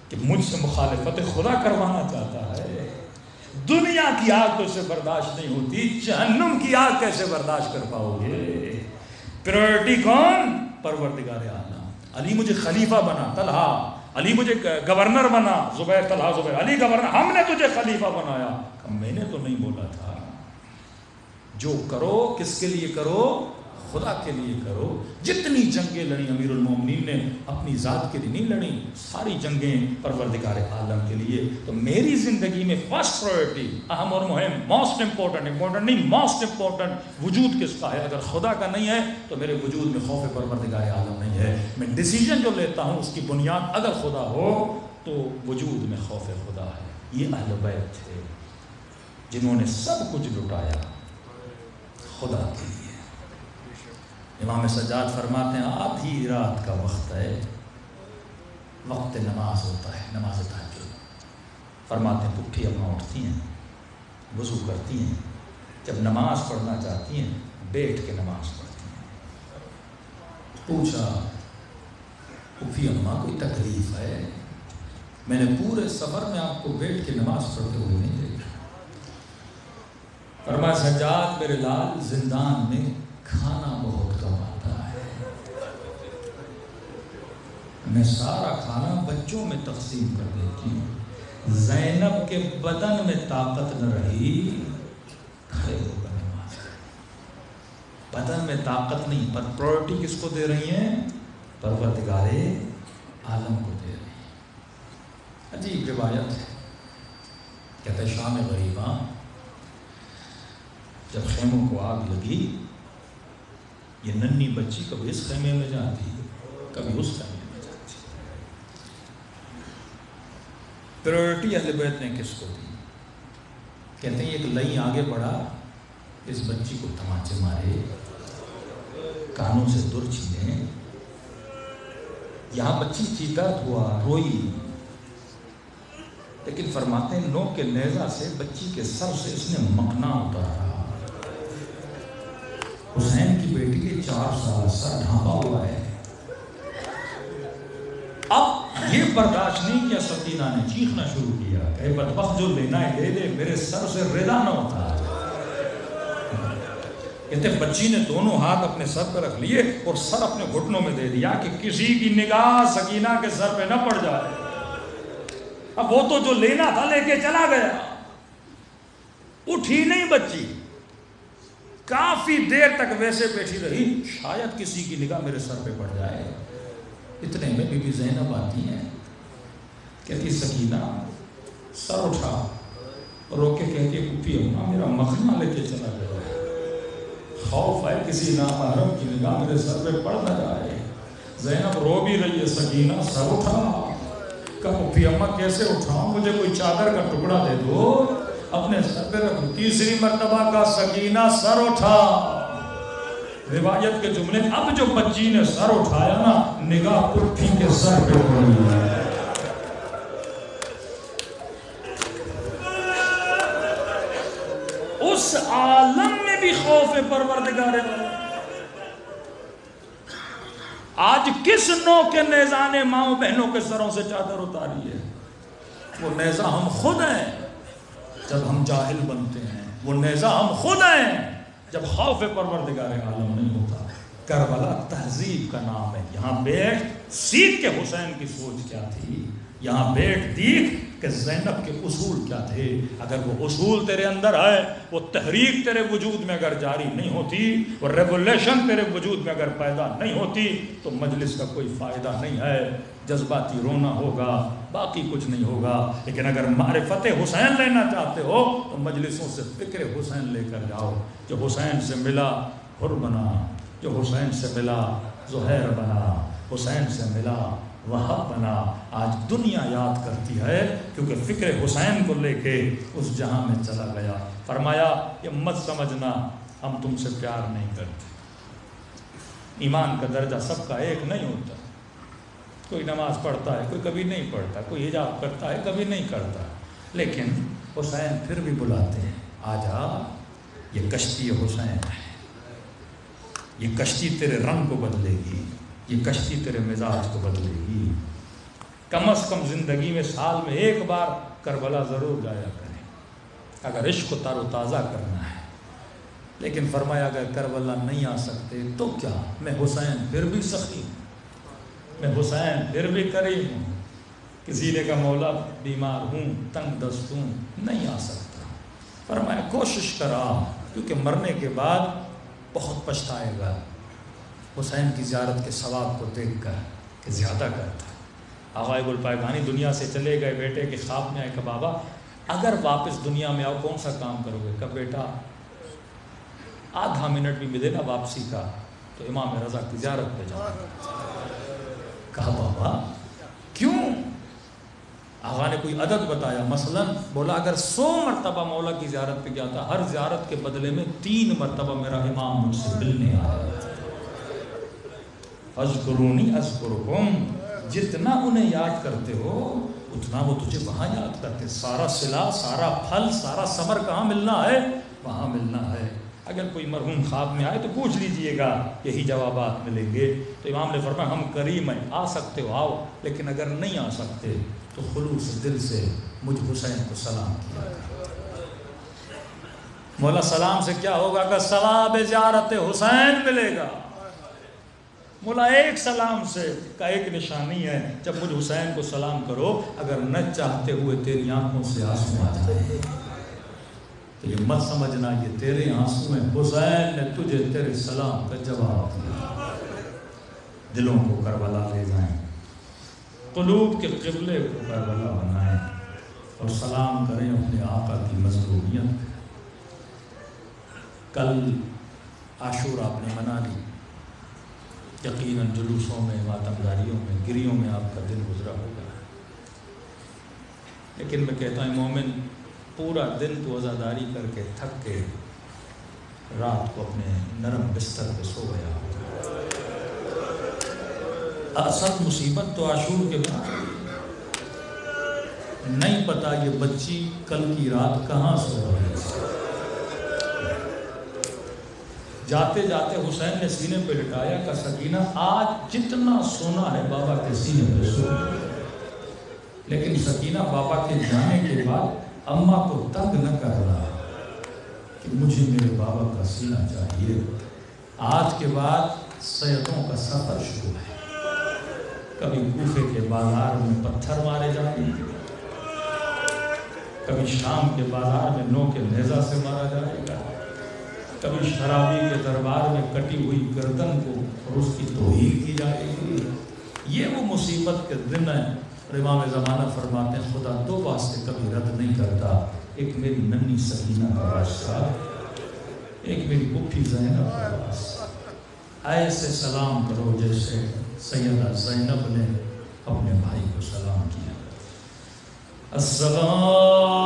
کہ مجھ سے مخالفت خدا کروانا چاہتا ہے. دنیا کی آگ تو اسے برداشت نہیں ہوتی، جہنم کی آگ کیسے برداشت کر پاؤ گے؟ پریورٹی کون؟ پروردگار عالم. علی مجھے خلیفہ بنا، طلحہ. علی مجھے گورنر بنا، زبیر. طلحہ زبیر. علی گورنر، ہم نے تجھے خلیفہ بنایا. میں نے تو نہیں بولا تھا. جو کرو کس کے لیے کرو؟ خدا کے لیے کرو. جتنی جنگیں لڑی امیر المومنین نے اپنی ذات کے لیے نہیں لڑی، ساری جنگیں پروردگار عالم کے لیے. تو میری زندگی میں فرسٹ پرائرٹی، اہم اور مہم، موسٹ امپورٹنٹ نہیں، موسٹ امپورٹنٹ وجود کس کا ہے؟ اگر خدا کا نہیں ہے تو میرے وجود میں خوف پروردگار عالم نہیں ہے. میں ڈیسیجن جو لیتا ہوں اس کی بنیاد اگر خدا ہو تو وجود میں خوف خدا ہے. یہ اہل بیت تھے جنہوں نے سب کچھ لٹایا خدا کے لیے. امام سجاد فرماتے ہیں آدھی رات کا وقت ہے، وقت نماز ہوتا ہے، نماز تہجد. فرماتے ہیں پٹھی اماں اٹھتی ہیں، وضو کرتی ہیں، جب نماز پڑھنا چاہتی ہیں بیٹھ کے نماز پڑھتی ہیں. پوچھا پھوپھی اماں کوئی تکلیف ہے؟ میں نے پورے سفر میں آپ کو بیٹھ کے نماز پڑھتے ہوئے نہیں دیکھا. فرمایا سجاد میرے لال، زندان میں کھانا بہت کم آتا ہے، میں سارا کھانا بچوں میں تقسیم کر دیتی ہوں. زینب کے بدن میں طاقت نہ رہی، کھڑے ہو کر نماز. بدن میں طاقت نہیں، پر پرائرٹی کس کو دے رہی ہیں؟ پروردگار عالم کو دے رہی ہیں. عجیب روایت ہے. کہتے ہیں شام غریباں جب خیموں کو آگ لگی، یہ ننھی بچی کبھی اس خیمے میں جاتی کبھی اس خیمے میں جاتی. پریورٹی اہل بیت نے کس کو دی؟ کہتے ہیں ایک لئی آگے بڑھا، اس بچی کو تماچے مارے، کانوں سے در چھینے. یہاں بچی چیتا ہوا، روئی، لیکن فرماتے ہیں نوک کے نیزہ سے بچی کے سر سے اس نے مکنا اتارا. حسین کی بیٹی کے 4 سال سر ڈھانپا ہوا ہے. اب یہ برداشت نہیں کیا، سکینہ نے چیخنا شروع کیا کہ اے بدبخت جو لینا ہے لے لے، میرے سر سے ردا نہ ہوتا. کہتے بچی نے دونوں ہاتھ اپنے سر پہ رکھ لیے اور سر اپنے گھٹنوں میں دے دیا کہ کسی کی نگاہ سکینہ کے سر پہ نہ پڑ جائے. اب وہ تو جو لینا تھا لے کے چلا گیا. اٹھی نہیں بچی، کافی دیر تک ویسے بیٹھی رہی، شاید کسی کی نگاہ میرے سر پہ پڑ جائے. اتنے میں بی بی زینب آتی ہیں، کہتی سکینہ سر اٹھا، رو کے کہتی ہے پھوپھی اماں میرا مکھنا لے کے چلا گیا، خوف ہے کسی نامحرم کی نگاہ میرے سر پہ پڑ نہ جائے. زینب رو بھی رہی ہے، سکینہ سر اٹھا. کہ پھوپھی اماں کیسے اٹھاؤں، مجھے کوئی چادر کا ٹکڑا دے دو اپنے سر پہ رکھ. تیسری مرتبہ کا سکینہ سر اٹھا. روایت کے جملے اب جو بچی نے سر اٹھایا نا، نگاہ پٹھی کے سر پہ پڑی ہے. اس عالم میں بھی خوف پروردگار. آج کس نو کے نیزہ نے ماؤں بہنوں کے سروں سے چادر اتاری ہے؟ وہ نیزہ ہم خود ہیں جب ہم جاہل بنتے ہیں، وہ نیزہ ہم خود ہیں جب خوف پروردگار عالم نہیں ہوتا. کربلا تہذیب کا نام ہے. یہاں بیٹھ سیکھ کے حسین کی سوچ کیا تھی، یہاں بیٹھ دیکھ کہ زینب کے اصول کیا تھے. اگر وہ اصول تیرے اندر ہے، وہ تحریک تیرے وجود میں اگر جاری نہیں ہوتی، وہ ریولیشن تیرے وجود میں اگر پیدا نہیں ہوتی تو مجلس کا کوئی فائدہ نہیں ہے. جذباتی رونا ہوگا، باقی کچھ نہیں ہوگا. لیکن اگر معرفت حسین لینا چاہتے ہو تو مجلسوں سے فکر حسین لے کر جاؤ. جو حسین سے ملا حر بنا، جو حسین سے ملا زہیر بنا، حسین سے ملا وہاب بنا. آج دنیا یاد کرتی ہے کیونکہ فکر حسین کو لے کے اس جہاں میں چلا گیا. فرمایا یہ مت سمجھنا ہم تم سے پیار نہیں کرتے. ایمان کا درجہ سب کا ایک نہیں ہوتا. کوئی نماز پڑھتا ہے، کوئی کبھی نہیں پڑھتا، کوئی حجاب کرتا ہے، کبھی نہیں کرتا. لیکن حسین پھر بھی بلاتے ہیں، آ جا، یہ کشتی حسین ہے، یہ کشتی تیرے رنگ کو بدلے گی، یہ کشتی تیرے مزاج کو بدلے گی. کم از کم زندگی میں سال میں ایک بار کربلا ضرور جایا کریں اگر عشق کو تر و تازہ کرنا ہے. لیکن فرمایا اگر کربلا نہیں آ سکتے تو کیا، میں حسین پھر بھی سخی ہوں، میں حسین پھر بھی کریم ہوں. کسی نے کہا مولا بیمار ہوں، تنگ دست ہوں، نہیں آ سکتا. فرمایا کوشش کرا، کیونکہ مرنے کے بعد بہت پچھتائے گا حسین کی زیارت کے ثواب کو دیکھ کر کہ زیادہ کرتا. آغا گلپائگانی دنیا سے چلے گئے، بیٹے کے خواب میں آئے کہ بابا اگر واپس دنیا میں آؤ کون سا کام کرو گے؟ کہ بیٹا آدھا منٹ بھی ملے نا واپسی کا تو امام رضا کی زیارت پہ جاؤں. کہا بابا کیوں؟ آغا نے کوئی عدد بتایا، مثلا بولا اگر 100 مرتبہ مولا کی زیارت پہ گیا تھا، ہر زیارت کے بدلے میں 3 مرتبہ میرا امام مجھ سے ملنے آیا. اذکرونی اذکرکم، جتنا انہیں یاد کرتے ہو اتنا وہ تجھے وہاں یاد کرتے. سارا صلہ، سارا پھل، سارا ثمر کہاں ملنا ہے؟ وہاں ملنا ہے. اگر کوئی مرحوم خواب میں آئے تو پوچھ لیجئے گا، یہی جوابات ملیں گے. تو امام نے فرمایا ہم کریم ہیں، آ سکتے ہو آؤ، لیکن اگر نہیں آ سکتے تو خلوص دل سے مجھ حسین کو سلام کیا. مولا سلام سے کیا ہوگا؟ کہ ثواب زیارت حسین ملے گا. مولا ایک سلام سے کا ایک نشانی ہے، جب مجھ حسین کو سلام کرو اگر نہ چاہتے ہوئے تیری آنکھوں سے آنسو آ جائے تو یہ مت سمجھنا یہ تیرے آنسو ہیں، حسین نے تجھے تیرے سلام کا جواب دیا. دلوں کو کربلا لے جائیں، قلوب کے قبلے کو کربلا بنائیں اور سلام کریں اپنے آقا کی مظلومیت. کل عاشورہ آپ نے منا لی، یقیناً جلوسوں میں، ماتمداریوں میں، گریوں میں آپ کا دن گزرا ہوگا. لیکن میں کہتا ہوں مومن پورا دن تو عزاداری کر کے تھک کے رات کو اپنے نرم بستر پہ سو گیا. اصل مصیبت تو عاشور کے بعد نہیں پتا یہ بچی کل کی رات کہاں سو رہی. جاتے جاتے حسین نے سینے پہ لٹایا کہ سکینہ آج جتنا سونا ہے بابا کے سینے پہ سو. لیکن سکینہ بابا کے جانے کے بعد اماں کو تنگ نہ کر رہا کہ مجھے میرے بابا کا سینہ چاہیے. آج کے بعد سیدوں کا سفر شروع ہے. کبھی کوفے کے بازار میں پتھر مارے جائیں گے، کبھی شام کے بازار میں نو کے نیزہ سے مارا جائے گا، کبھی شرابی کے دربار میں کٹی ہوئی گردن کو اور اس کی توہین کی جائے گی. یہ وہ مصیبت کے دن ہیں. اور امام زمانہ فرماتے ہیں خدا 2 واسطے کبھی رد نہیں کرتا، ایک میری ننھی سکینہ کا واسطہ، ایک میری پھوپھی زینب کا واسطہ. ایسے سلام کرو جیسے سیدہ زینب نے اپنے بھائی کو سلام کیا. السلام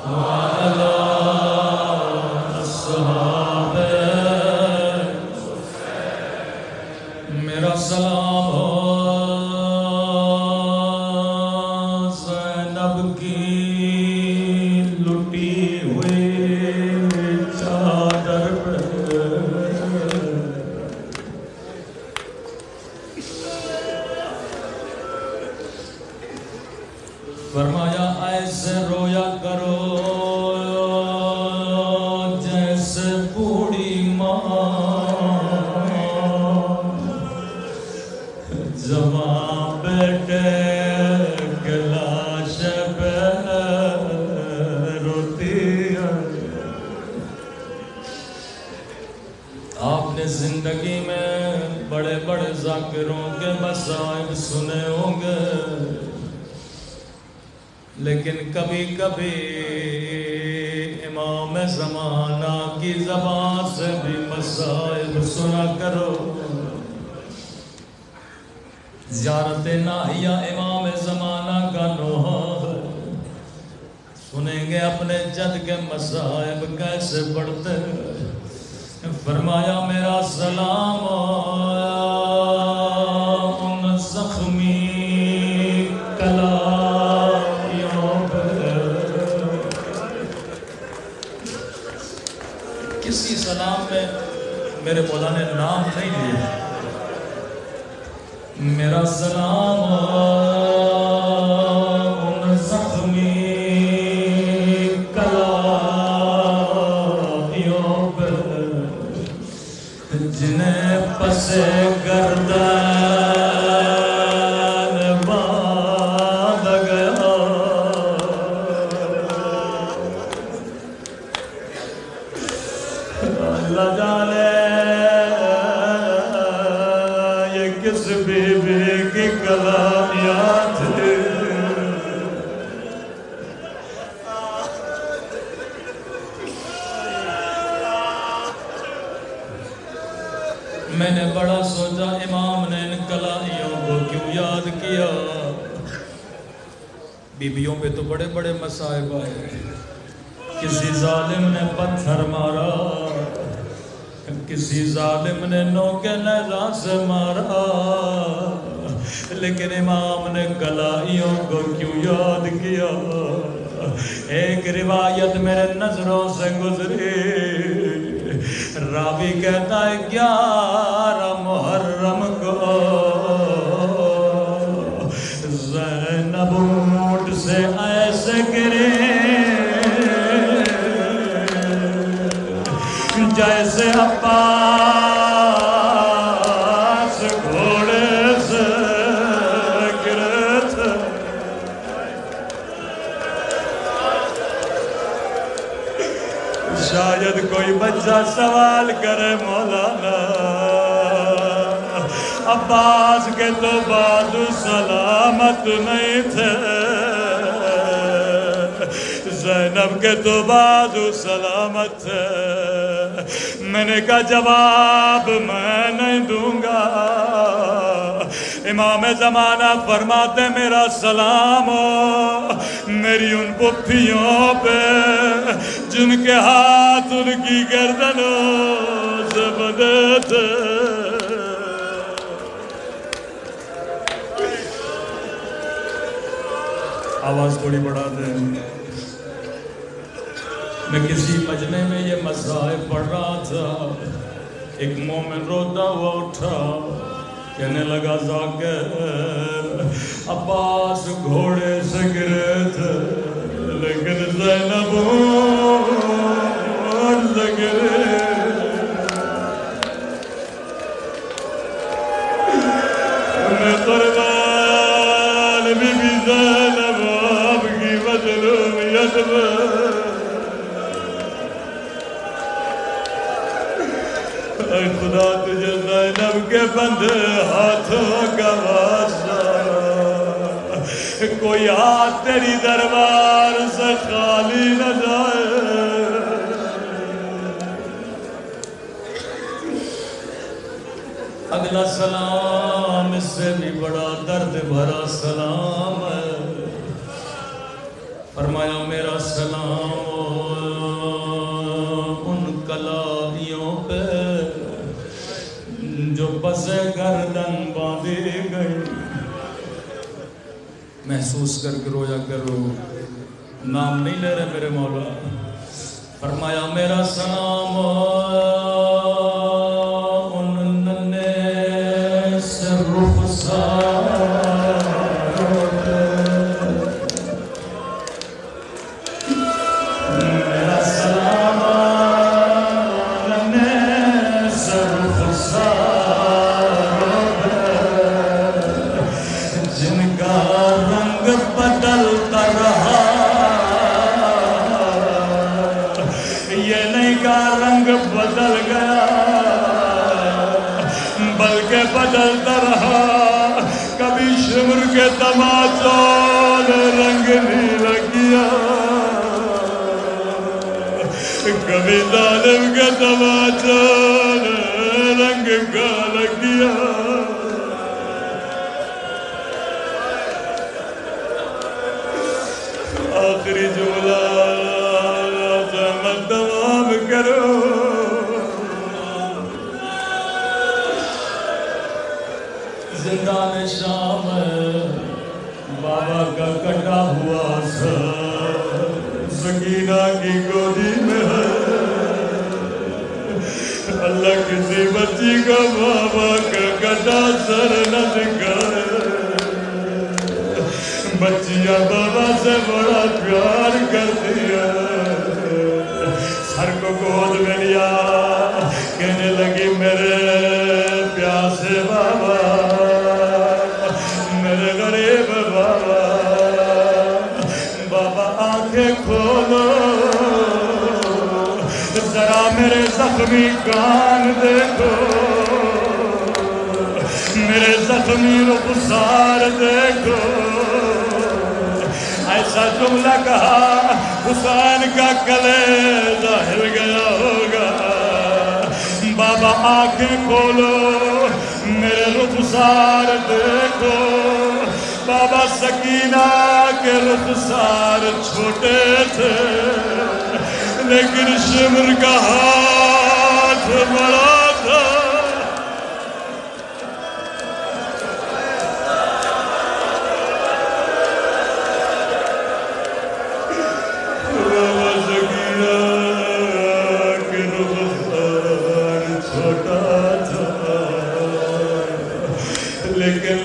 Oh ٹوٹی ہوئی چادر پہ فرمایا ایسے رویا کرو جیسے بوڑھی ماں جوان بیٹے کے لاش پہ روتی ہے۔ آپ نے زندگی میں بڑے بڑے ذاکروں کے مصائب سنے ہوں گے، لیکن کبھی کبھی امام زمانہ کی زبان سے بھی مصائب سنا کرو۔ زیارت ناہیہ امام زمانہ کا نوحہ ہے، سنیں گے اپنے جد کے مصائب کیسے بڑھتے ہیں۔ فرمایا میرا سلام ان زخمی کلائیوں پہ۔ کسی سلام میں میرے مولا نے نام نہیں لیا، میرا سلام ان زخمی کلائیوں پہ جنہیں پس گردن باندھ گیا۔ اللہ جانے یہ کس بی بی کی کلامیاں تھی۔ میں نے بڑا سوچا امام نے ان کلائیوں کو کیوں یاد کیا۔ بیویوں پہ تو بڑے بڑے مصائب آئے، کسی ظالم نے پتھر مارا، کسی ظالم نے نوکے نیزہ سے مارا، لیکن امام نے کلائیوں کو کیوں یاد کیا۔ ایک روایت میرے نظروں سے گزری، راوی کہتا ہے 11 محرم کو زینب اونٹ سے ایسے گرے جیسے عباس گھوڑے سے گرے تھے۔ شاید کوئی بچہ سوال کرے مولانا عباس کے تو بازو سلامت نہیں تھے، زینب کے تو بازو سلامت تھے۔ میں نے کہا جواب میں نہیں دوں گا۔ امام زمانہ فرماتے میرا سلام ہو میری ان پپھیوں پہ جن کے ہاتھ ان کی گردنوں سے بندھے تھے۔ آواز تھوڑی بڑھا دیں۔ میں کسی مجمع میں یہ مصائب پڑھ رہا تھا، ایک مومن روتا ہوا اٹھا، کہنے لگا ذاکر عباس گھوڑے سے گرے تھے لیکن زینب اونٹ سے گرے۔ میں قربان بی بی زینب آپ کی مظلومیت میں اے خدا تجھے زینب کے بندے ہاتھوں کا واسطہ، کوئی ہاتھ تیری دربار سے خالی نہ جائے۔ اگلا سلام اس سے بھی بڑا درد بھرا سلام ہے۔ فرمایا میرا سلام ان کلائیوں پہ جو پس گردن باندھی گئی۔ محسوس کر کے رویا کرو نام نہیں لے رہے میرے مولا. فرمایا میرا سلام ان ننے سے رخسار میرا سلام ان ننے سے رخسار جن کا رنگ بدلتا رہا رنگ بدل گیا بلکہ بدلتا رہا کبھی شمر کے تماچوں نے رنگ نیلا کیا کبھی ظالم کے تماچوں نے رنگ کالا کیا آخری جملہ تمام کرو زندان شام بابا کا کٹا ہوا سر سکینہ کی گودی میں ہے اللہ کسی بچی کا بابا کا کٹا سر نہ دکھائے بچیاں بابا سے بڑا پیار کرتی ہے سر کو گود میں لیا کہنے لگی میرے پیاسے بابا میرے غریب بابا بابا آنکھیں کھولو ذرا میرے زخمی کان دیکھو میرے زخمی رخسار دیکھو ایسا جملہ کہا حسین کا کلیجہ ہل گیا ہوگا بابا آنکھیں کھولو میرے رخسار دیکھو بابا سکینہ کے رخسار چھوٹے تھے لیکن شمر کا ہاتھ بڑا تھا لیکن